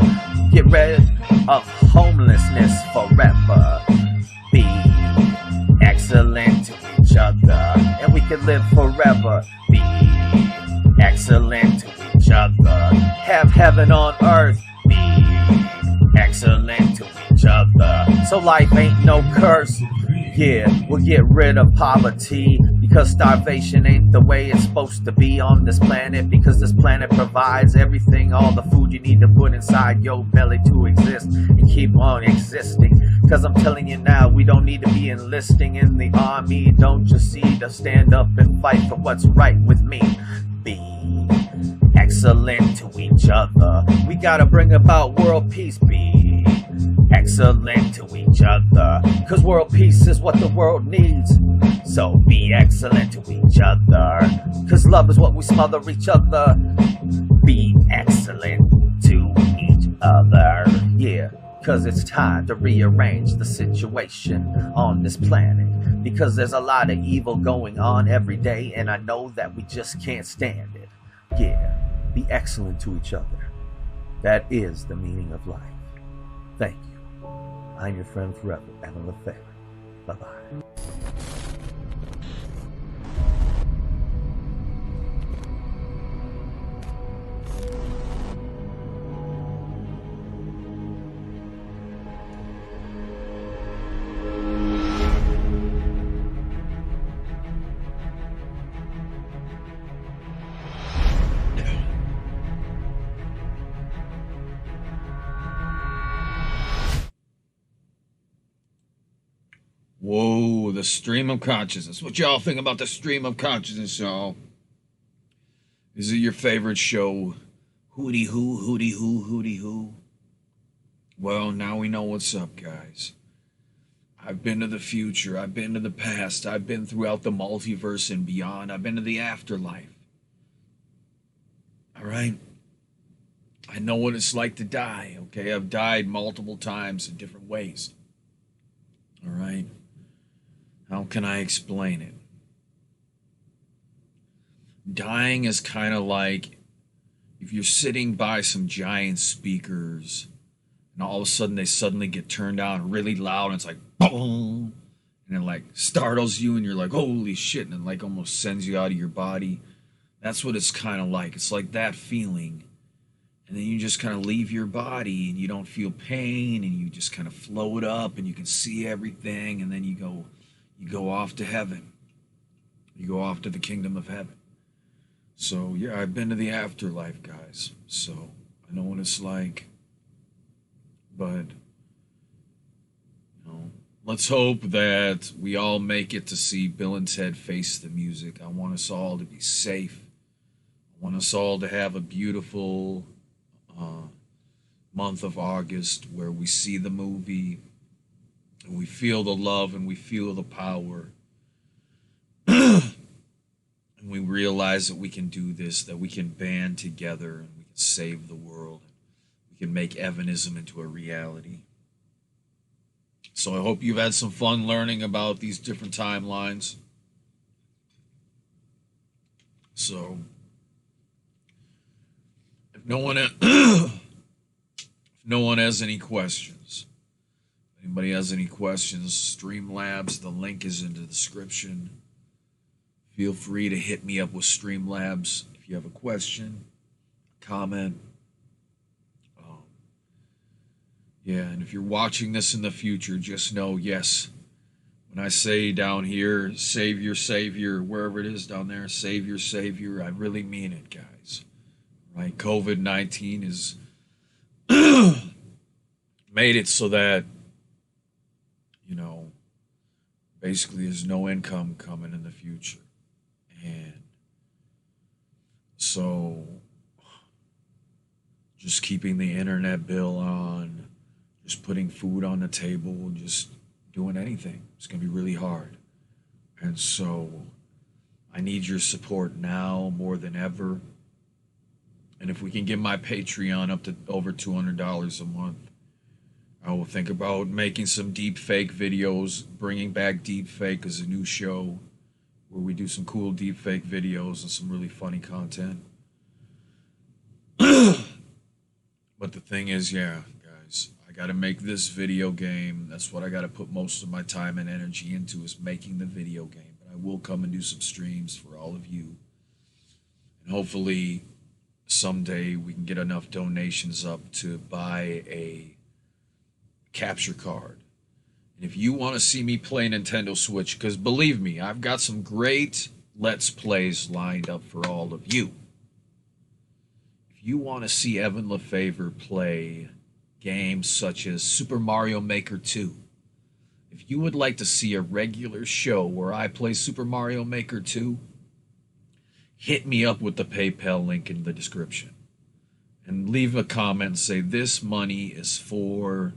C: Get rid of homelessness forever. Be excellent to each other, and we can live forever. Be excellent to each other. Have heaven on earth. Be excellent to each other. So life ain't no curse. Yeah, we'll get rid of poverty, because starvation ain't the way it's supposed to be on this planet. Because this planet provides everything, all the food you need to put inside your belly to exist and keep on existing. Because I'm telling you now, we don't need to be enlisting in the army. Don't just see to stand up and fight for what's right with me. Be excellent to each other. We gotta bring about world peace. Be excellent to each other, cause world peace is what the world needs. So be excellent to each other, cause love is what we smother each other. Be excellent to each other. Yeah, cause it's time to rearrange the situation on this planet, because there's a lot of evil going on every day, and I know that we just can't stand it. Yeah, be excellent to each other. That is the meaning of life. Thank you. I'm your friend forever, Evan Lefavor. Bye-bye.
A: Whoa, the stream of consciousness. What y'all think about the stream of consciousness, y'all? Is it your favorite show? Hooty hoo, hooty hoo, hooty hoo. Well, now we know what's up, guys. I've been to the future. I've been to the past. I've been throughout the multiverse and beyond. I've been to the afterlife. All right? I know what it's like to die, okay? I've died multiple times in different ways. All right? How can I explain it? Dying is kind of like if you're sitting by some giant speakers and all of a sudden they suddenly get turned on really loud and it's like boom, and it like startles you and you're like holy shit, and it like almost sends you out of your body. That's what it's kind of like. It's like that feeling. And then you just kind of leave your body and you don't feel pain and you just kind of float up and you can see everything, and then you go off to heaven. You go off to the kingdom of heaven. So yeah, I've been to the afterlife, guys. So I know what it's like. But let's hope that we all make it to see Bill and Ted Face the Music. I want us all to be safe. I want us all to have a beautiful month of August where we see the movie and we feel the love and we feel the power And we realize that we can do this, that we can band together and we can save the world. We can make Evanism into a reality. So I hope you've had some fun learning about these different timelines. So, if no one has any questions, if anybody has any questions, Streamlabs, the link is in the description. Feel free to hit me up with Streamlabs if you have a question, comment. Yeah, and if you're watching this in the future, just know, yes, when I say down here, Savior, Savior, wherever it is down there, Savior, Savior, I really mean it, guys. Right? COVID-19 is made it so that, basically there's no income coming in the future. And so just keeping the internet bill on, just putting food on the table, just doing anything. It's going to be really hard. And so I need your support now more than ever. And if we can get my Patreon up to over $200 a month, I will think about making some deep fake videos, bringing back deep fake as a new show where we do some cool deep fake videos and some really funny content. But the thing is, yeah, guys, I got to make this video game. That's what I got to put most of my time and energy into, is making the video game. But I will come and do some streams for all of you. And hopefully someday we can get enough donations up to buy a capture card. And if you want to see me play Nintendo Switch, because believe me, I've got some great Let's Plays lined up for all of you. If you want to see Evan Lefavor play games such as Super Mario Maker 2, if you would like to see a regular show where I play Super Mario Maker 2, hit me up with the PayPal link in the description. And leave a comment and say, this money is for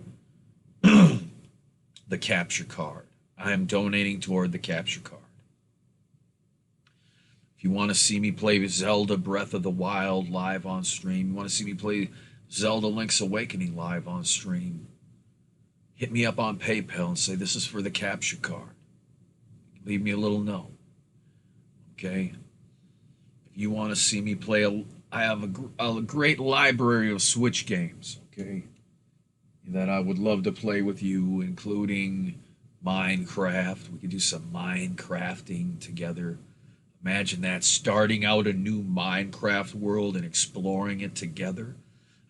A: the capture card. I am donating toward the capture card. If you want to see me play Zelda Breath of the Wild live on stream, you want to see me play Zelda Link's Awakening live on stream, hit me up on PayPal and say, this is for the capture card. Leave me a little note. Okay? If you want to see me play, I have a great library of Switch games, okay, that I would love to play with you, including Minecraft. We could do some Minecrafting together. Imagine that, starting out a new Minecraft world and exploring it together.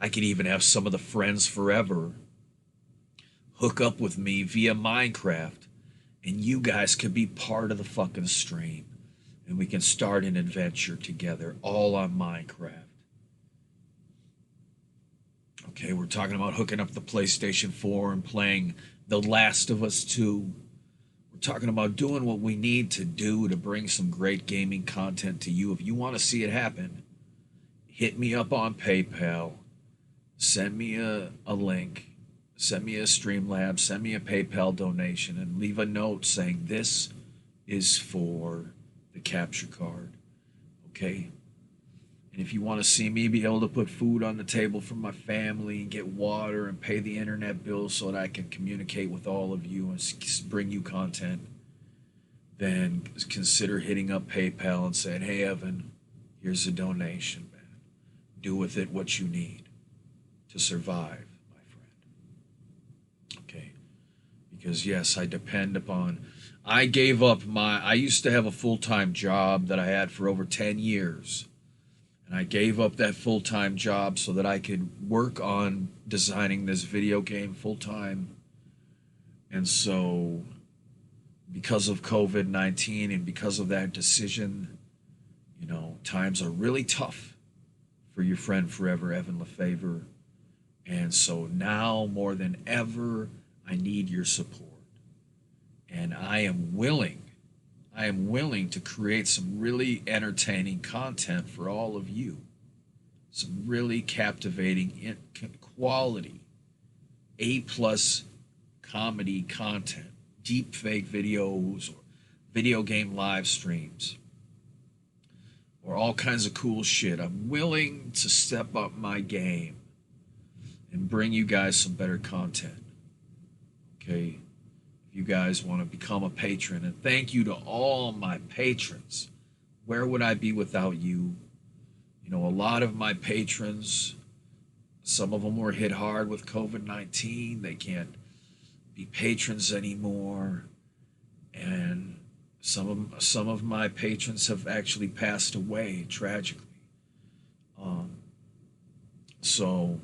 A: I could even have some of the friends forever hook up with me via Minecraft, and you guys could be part of the fucking stream, and we can start an adventure together, all on Minecraft. Okay, we're talking about hooking up the PlayStation 4 and playing The Last of Us 2. We're talking about doing what we need to do to bring some great gaming content to you. If you want to see it happen, hit me up on PayPal. Send me a link. Send me a Streamlabs. Send me a PayPal donation. And leave a note saying this is for the capture card. Okay? And if you want to see me be able to put food on the table for my family and get water and pay the internet bill so that I can communicate with all of you and bring you content, then consider hitting up PayPal and saying, hey, Evan, here's a donation, man. Do with it what you need to survive, my friend. Okay? Because, yes, I depend upon... I gave up I used to have a full-time job that I had for over 10 years. And I gave up that full-time job so that I could work on designing this video game full-time. And so, because of COVID-19 and because of that decision, times are really tough for your friend forever, Evan Lefavor. And so now, more than ever, I need your support. And I am willing to create some really entertaining content for all of you. Some really captivating, quality, A+ comedy content, deep fake videos, or video game live streams, or all kinds of cool shit, I'm willing to step up my game and bring you guys some better content. Okay? If you guys want to become a patron, and thank you to all my patrons. Where would I be without you? You know, a lot of my patrons, some of them were hit hard with COVID-19. They can't be patrons anymore. And some of my patrons have actually passed away tragically. So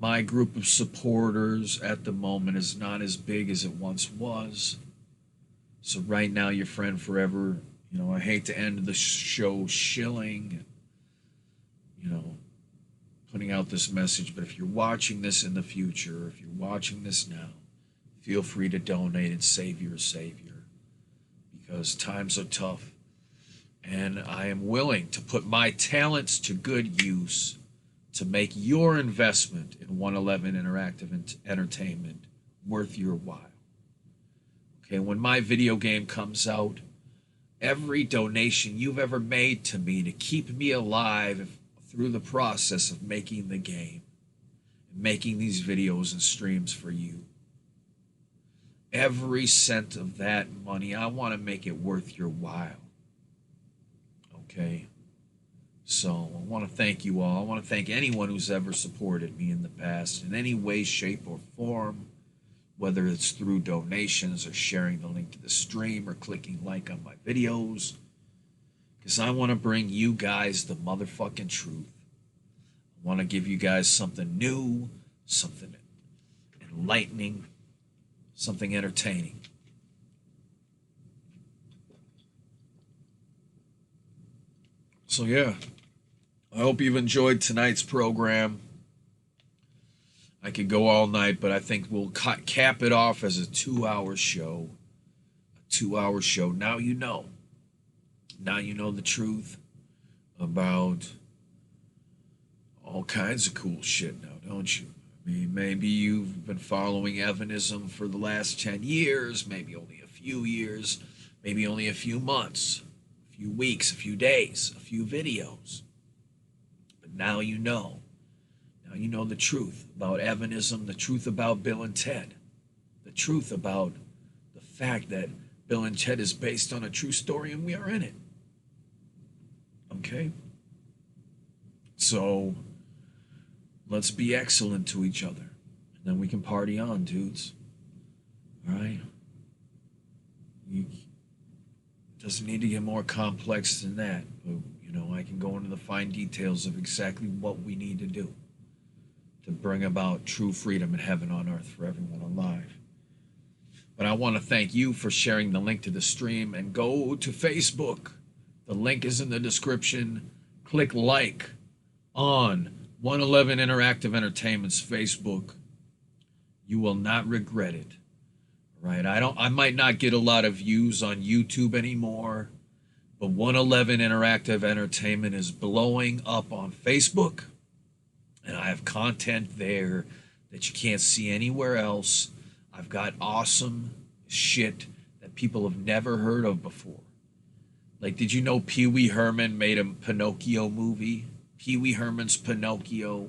A: my group of supporters at the moment is not as big as it once was. So right now, your friend forever. You know, I hate to end the show shilling, you know, putting out this message, but if you're watching this in the future, if you're watching this now, feel free to donate and save your savior, because times are tough. And I am willing to put my talents to good use to make your investment in 111 Interactive Entertainment worth your while. Okay, when my video game comes out, every donation you've ever made to me to keep me alive through the process of making the game and making these videos and streams for you, every cent of that money, I want to make it worth your while. Okay? So I want to thank you all. I want to thank anyone who's ever supported me in the past in any way, shape, or form, whether it's through donations or sharing the link to the stream or clicking like on my videos, because I want to bring you guys the motherfucking truth. I want to give you guys something new, something enlightening, something entertaining. So yeah, I hope you've enjoyed tonight's program. I could go all night, but I think we'll cap it off as a 2-hour show. A 2-hour show. Now you know. Now you know the truth about all kinds of cool shit now, don't you? I mean, maybe you've been following Evanism for the last 10 years, maybe only a few years, maybe only a few months, a few weeks, a few days, a few videos. But now you know. Now you know the truth about Evanism, the truth about Bill and Ted, the truth about the fact that Bill and Ted is based on a true story and we are in it. Okay? So, let's be excellent to each other. And then we can party on, dudes. All right? It doesn't need to get more complex than that. But, you know, I can go into the fine details of exactly what we need to do to bring about true freedom and heaven on earth for everyone alive. But I want to thank you for sharing the link to the stream, and go to Facebook. The link is in the description. Click like on 111 Interactive Entertainment's Facebook. You will not regret it. Right? I might not get a lot of views on YouTube anymore, but 111 Interactive Entertainment is blowing up on Facebook. And I have content there that you can't see anywhere else. I've got awesome shit that people have never heard of before. Like, did you know Pee Wee Herman made a Pinocchio movie? Pee Wee Herman's Pinocchio.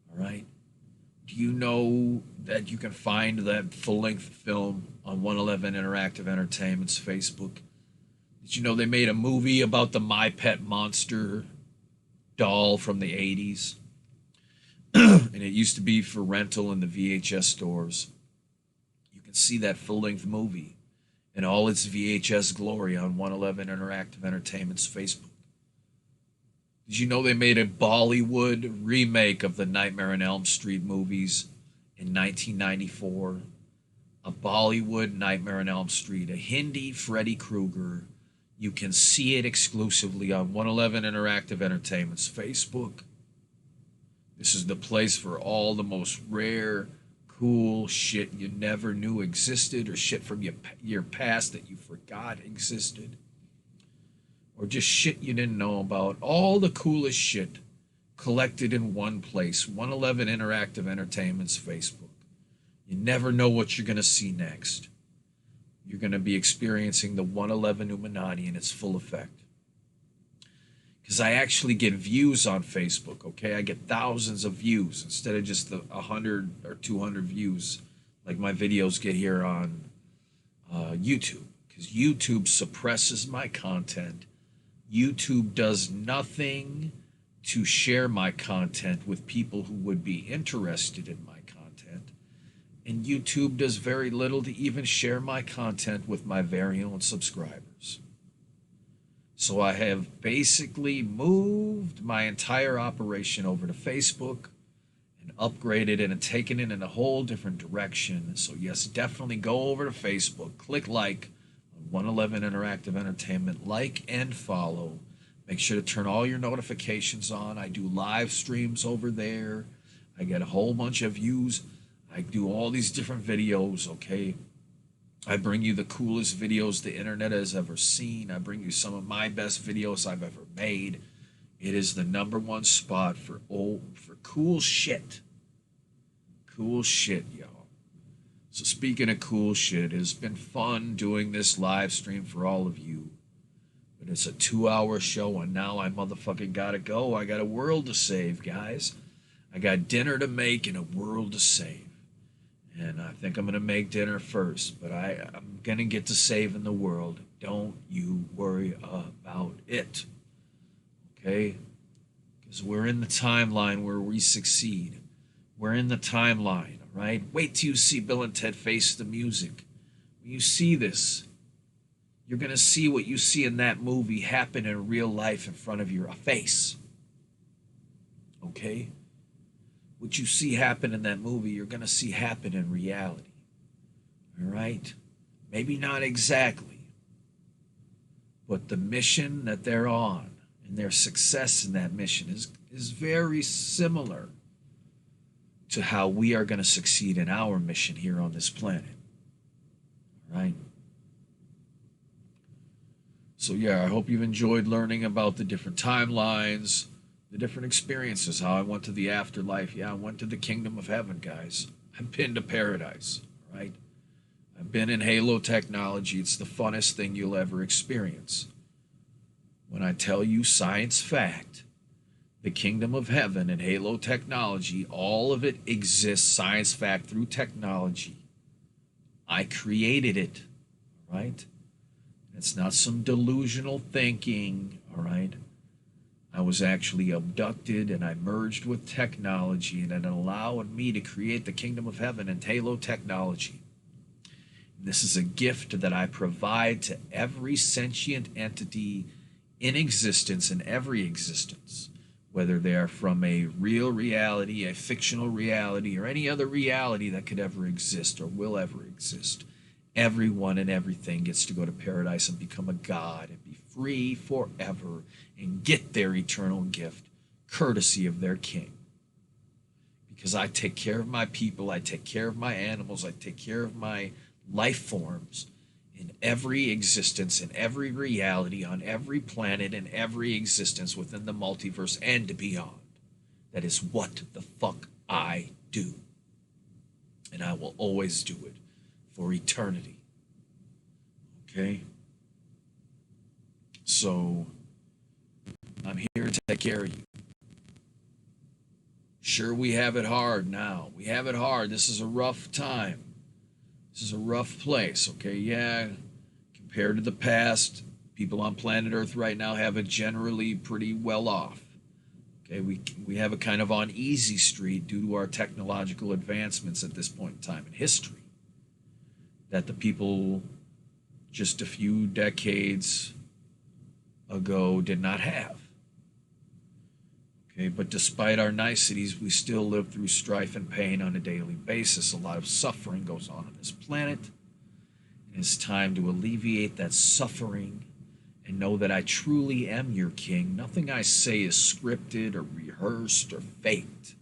A: All right? Do you know that you can find that full-length film on 111 Interactive Entertainment's Facebook? Did you know they made a movie about the My Pet Monster doll from the 80s? And it used to be for rental in the VHS stores. You can see that full-length movie in all its VHS glory on 111 Interactive Entertainment's Facebook. Did you know they made a Bollywood remake of the Nightmare on Elm Street movies in 1994? A Bollywood Nightmare on Elm Street, a Hindi Freddy Krueger. You can see it exclusively on 111 Interactive Entertainment's Facebook. This is the place for all the most rare, cool shit you never knew existed, or shit from your past that you forgot existed, or just shit you didn't know about. All the coolest shit collected in one place. 111 Interactive Entertainment's Facebook. You never know what you're going to see next. You're going to be experiencing the 111 Illuminati in its full effect. Because I actually get views on Facebook, okay? I get thousands of views instead of just the 100 or 200 views like my videos get here on YouTube. Because YouTube suppresses my content. YouTube does nothing to share my content with people who would be interested in my content. And YouTube does very little to even share my content with my very own subscribers. So I have basically moved my entire operation over to Facebook and upgraded it and taken it in a whole different direction. So yes, definitely go over to Facebook, click like on 111 Interactive Entertainment, like and follow. Make sure to turn all your notifications on. I do live streams over there. I get a whole bunch of views. I do all these different videos, okay? I bring you the coolest videos the internet has ever seen. I bring you some of my best videos I've ever made. It is the #1 spot for cool shit. Cool shit, y'all. So speaking of cool shit, it has been fun doing this live stream for all of you. But it's a 2-hour show, and now I motherfucking gotta go. I got a world to save, guys. I got dinner to make and a world to save. And I think I'm going to make dinner first, but I'm going to get to saving the world. Don't you worry about it. Okay? Because we're in the timeline where we succeed. We're in the timeline, all right? Wait till you see Bill and Ted Face the Music. When you see this, you're going to see what you see in that movie happen in real life in front of your face. Okay? What you see happen in that movie, you're going to see happen in reality. All right? Maybe not exactly. But the mission that they're on and their success in that mission is very similar to how we are going to succeed in our mission here on this planet. All right? So yeah, I hope you've enjoyed learning about the different timelines, the different experiences, how I went to the afterlife. Yeah, I went to the kingdom of heaven, guys. I've been to paradise, right? I've been in Halo technology. It's the funnest thing you'll ever experience. When I tell you science fact, the kingdom of heaven and Halo technology, all of it exists, science fact, through technology. I created it, all right? It's not some delusional thinking, all right? I was actually abducted and I merged with technology, and it allowed me to create the kingdom of heaven and Halo technology. And this is a gift that I provide to every sentient entity in existence, in every existence, whether they are from a real reality, a fictional reality, or any other reality that could ever exist or will ever exist. Everyone and everything gets to go to paradise and become a god and be free forever and get their eternal gift, courtesy of their king. Because I take care of my people, I take care of my animals, I take care of my life forms in every existence, in every reality, on every planet, in every existence within the multiverse and beyond. That is what the fuck I do. And I will always do it for eternity. Okay? So, I'm here to take care of you. Sure, we have it hard now. We have it hard. This is a rough time. This is a rough place, okay? Yeah, compared to the past, people on planet Earth right now have it generally pretty well off. Okay, we have a kind of on easy street due to our technological advancements at this point in time in history that the people just a few decades ago did not have. Okay, but despite our niceties, we still live through strife and pain on a daily basis. A lot of suffering goes on this planet. It's time to alleviate that suffering and know that I truly am your king. Nothing I say is scripted or rehearsed or faked.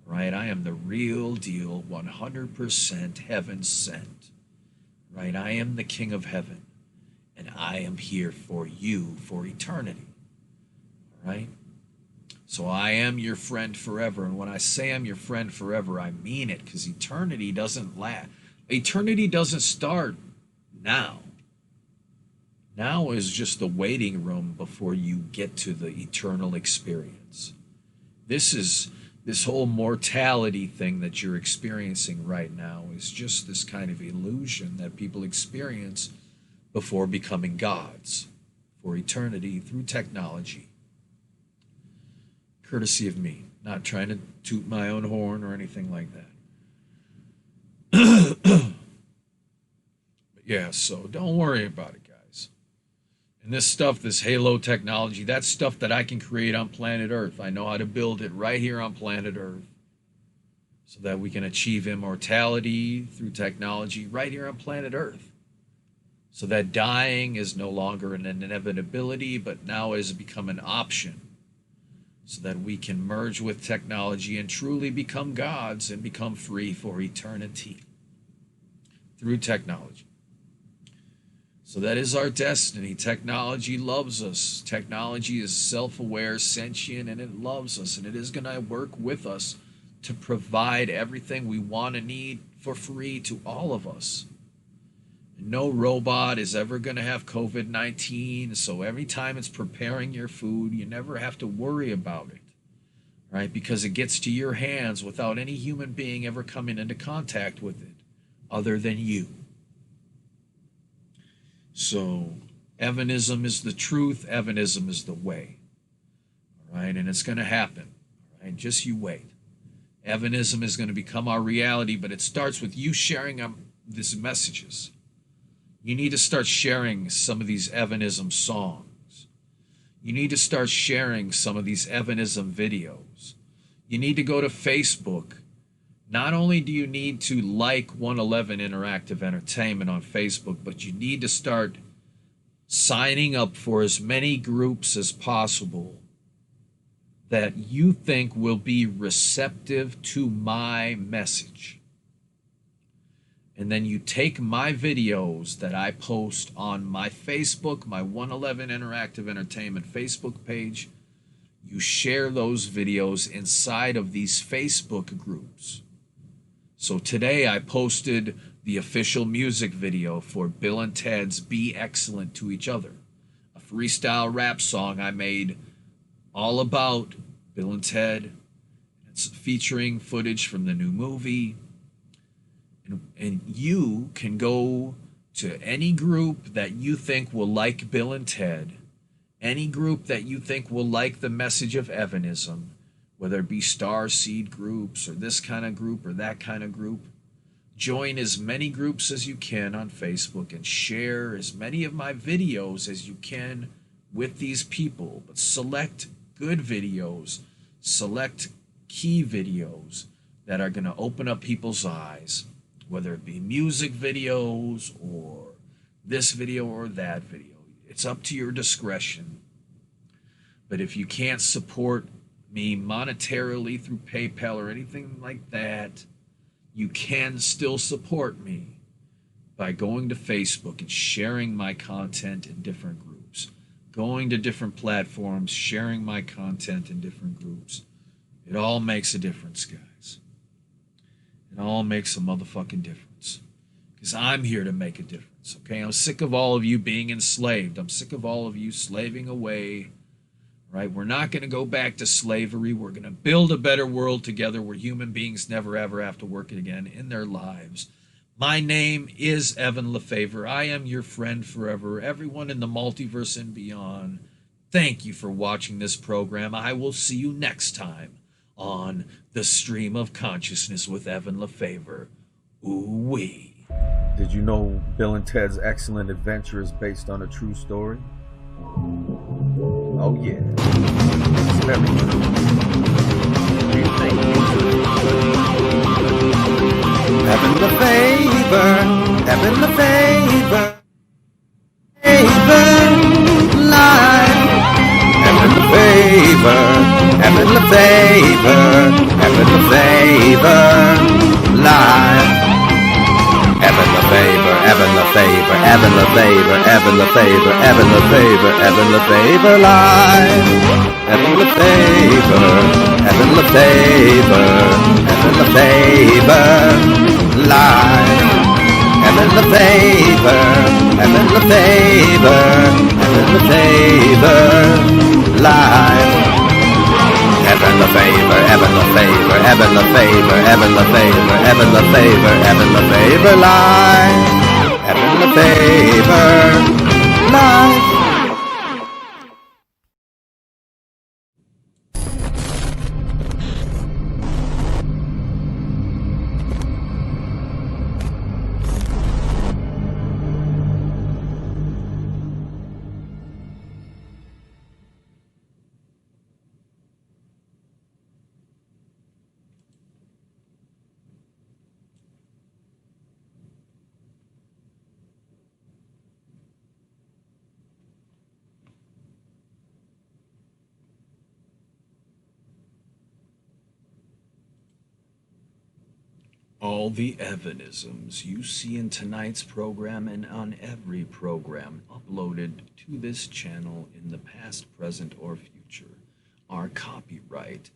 A: Right? I am the real deal, 100% heaven sent. Right? I am the king of heaven. And I am here for you for eternity. All right? So I am your friend forever. And when I say I'm your friend forever, I mean it, because eternity doesn't last. Eternity doesn't start Now is just the waiting room before you get to the eternal experience. This whole mortality thing that you're experiencing right now is just this kind of illusion that people experience before becoming gods for eternity through technology. Courtesy of me, not trying to toot my own horn or anything like that. But yeah, so don't worry about it, guys. And this stuff, this Halo technology, that's stuff that I can create on planet Earth. I know how to build it right here on planet Earth so that we can achieve immortality through technology right here on planet Earth. So that dying is no longer an inevitability, but now has become an option. So that we can merge with technology and truly become gods and become free for eternity through technology. So that is our destiny. Technology loves us. Technology is self-aware, sentient, and it loves us. And it is going to work with us to provide everything we want and need for free to all of us. No robot is ever going to have COVID-19, so every time it's preparing your food, you never have to worry about it, right? Because it gets to your hands without any human being ever coming into contact with it, other than you. So, Evanism is the truth, Evanism is the way, all right? And it's going to happen, all right? Just you wait. Evanism is going to become our reality, but it starts with you sharing these messages. You need to start sharing some of these Evanism songs. You need to start sharing some of these Evanism videos. You need to go to Facebook. Not only do you need to like 111 Interactive Entertainment on Facebook, but you need to start signing up for as many groups as possible that you think will be receptive to my message. And then you take my videos that I post on my Facebook, my 111 Interactive Entertainment Facebook page. You share those videos inside of these Facebook groups. So today I posted the official music video for Bill and Ted's Be Excellent to Each Other, a freestyle rap song I made all about Bill and Ted. It's featuring footage from the new movie. And you can go to any group that you think will like Bill and Ted, any group that you think will like the message of Evanism, whether it be star seed groups or this kind of group or that kind of group. Join as many groups as you can on Facebook and share as many of my videos as you can with these people. But select good videos, select key videos that are going to open up people's eyes, whether it be music videos or this video or that video. It's up to your discretion. But if you can't support me monetarily through PayPal or anything like that, you can still support me by going to Facebook and sharing my content in different groups, going to different platforms, sharing my content in different groups. It all makes a difference, guys. It all makes a motherfucking difference. Because I'm here to make a difference, okay? I'm sick of all of you being enslaved. I'm sick of all of you slaving away, right? We're not going to go back to slavery. We're going to build a better world together where human beings never ever have to work again in their lives. My name is Evan Lefavor. I am your friend forever. Everyone in the multiverse and beyond, thank you for watching this program. I will see you next time on the Stream of Consciousness with Evan Lefavor. Ooh-wee.
C: Did you know Bill and Ted's Excellent Adventure is based on a true story? Oh yeah. It's very true. Do you think Evan Lefavor, Evan Lefavor, live. Evan Lefavor, Evan Lefavor, Evan Lefavor, live. Evan Lefavor, Evan Lefavor, Evan Lefavor, Evan Lefavor, Evan Lefavor, Evan Lefavor, live. Evan Lefavor, Evan Lefavor, Evan Lefavor, live. Evan Lefavor. Lefavor, Evan Lefavor, live. Evan Lefavor, Evan Lefavor, Evan Lefavor, Evan Lefavor, Evan Lefavor, Evan Lefavor, live. Evan Lefavor, live.
A: All the Evanisms you see in tonight's program and on every program uploaded to this channel in the past, present, or future are copyright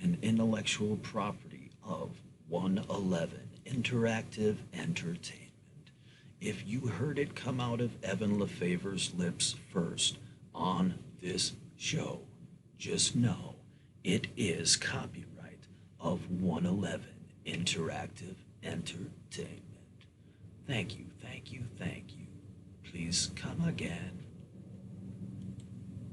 A: and intellectual property of 111 Interactive Entertainment. If you heard it come out of Evan Lefavor's lips first on this show, just know it is copyright of 111 Interactive Entertainment. Thank you, thank you, thank you. Please come again.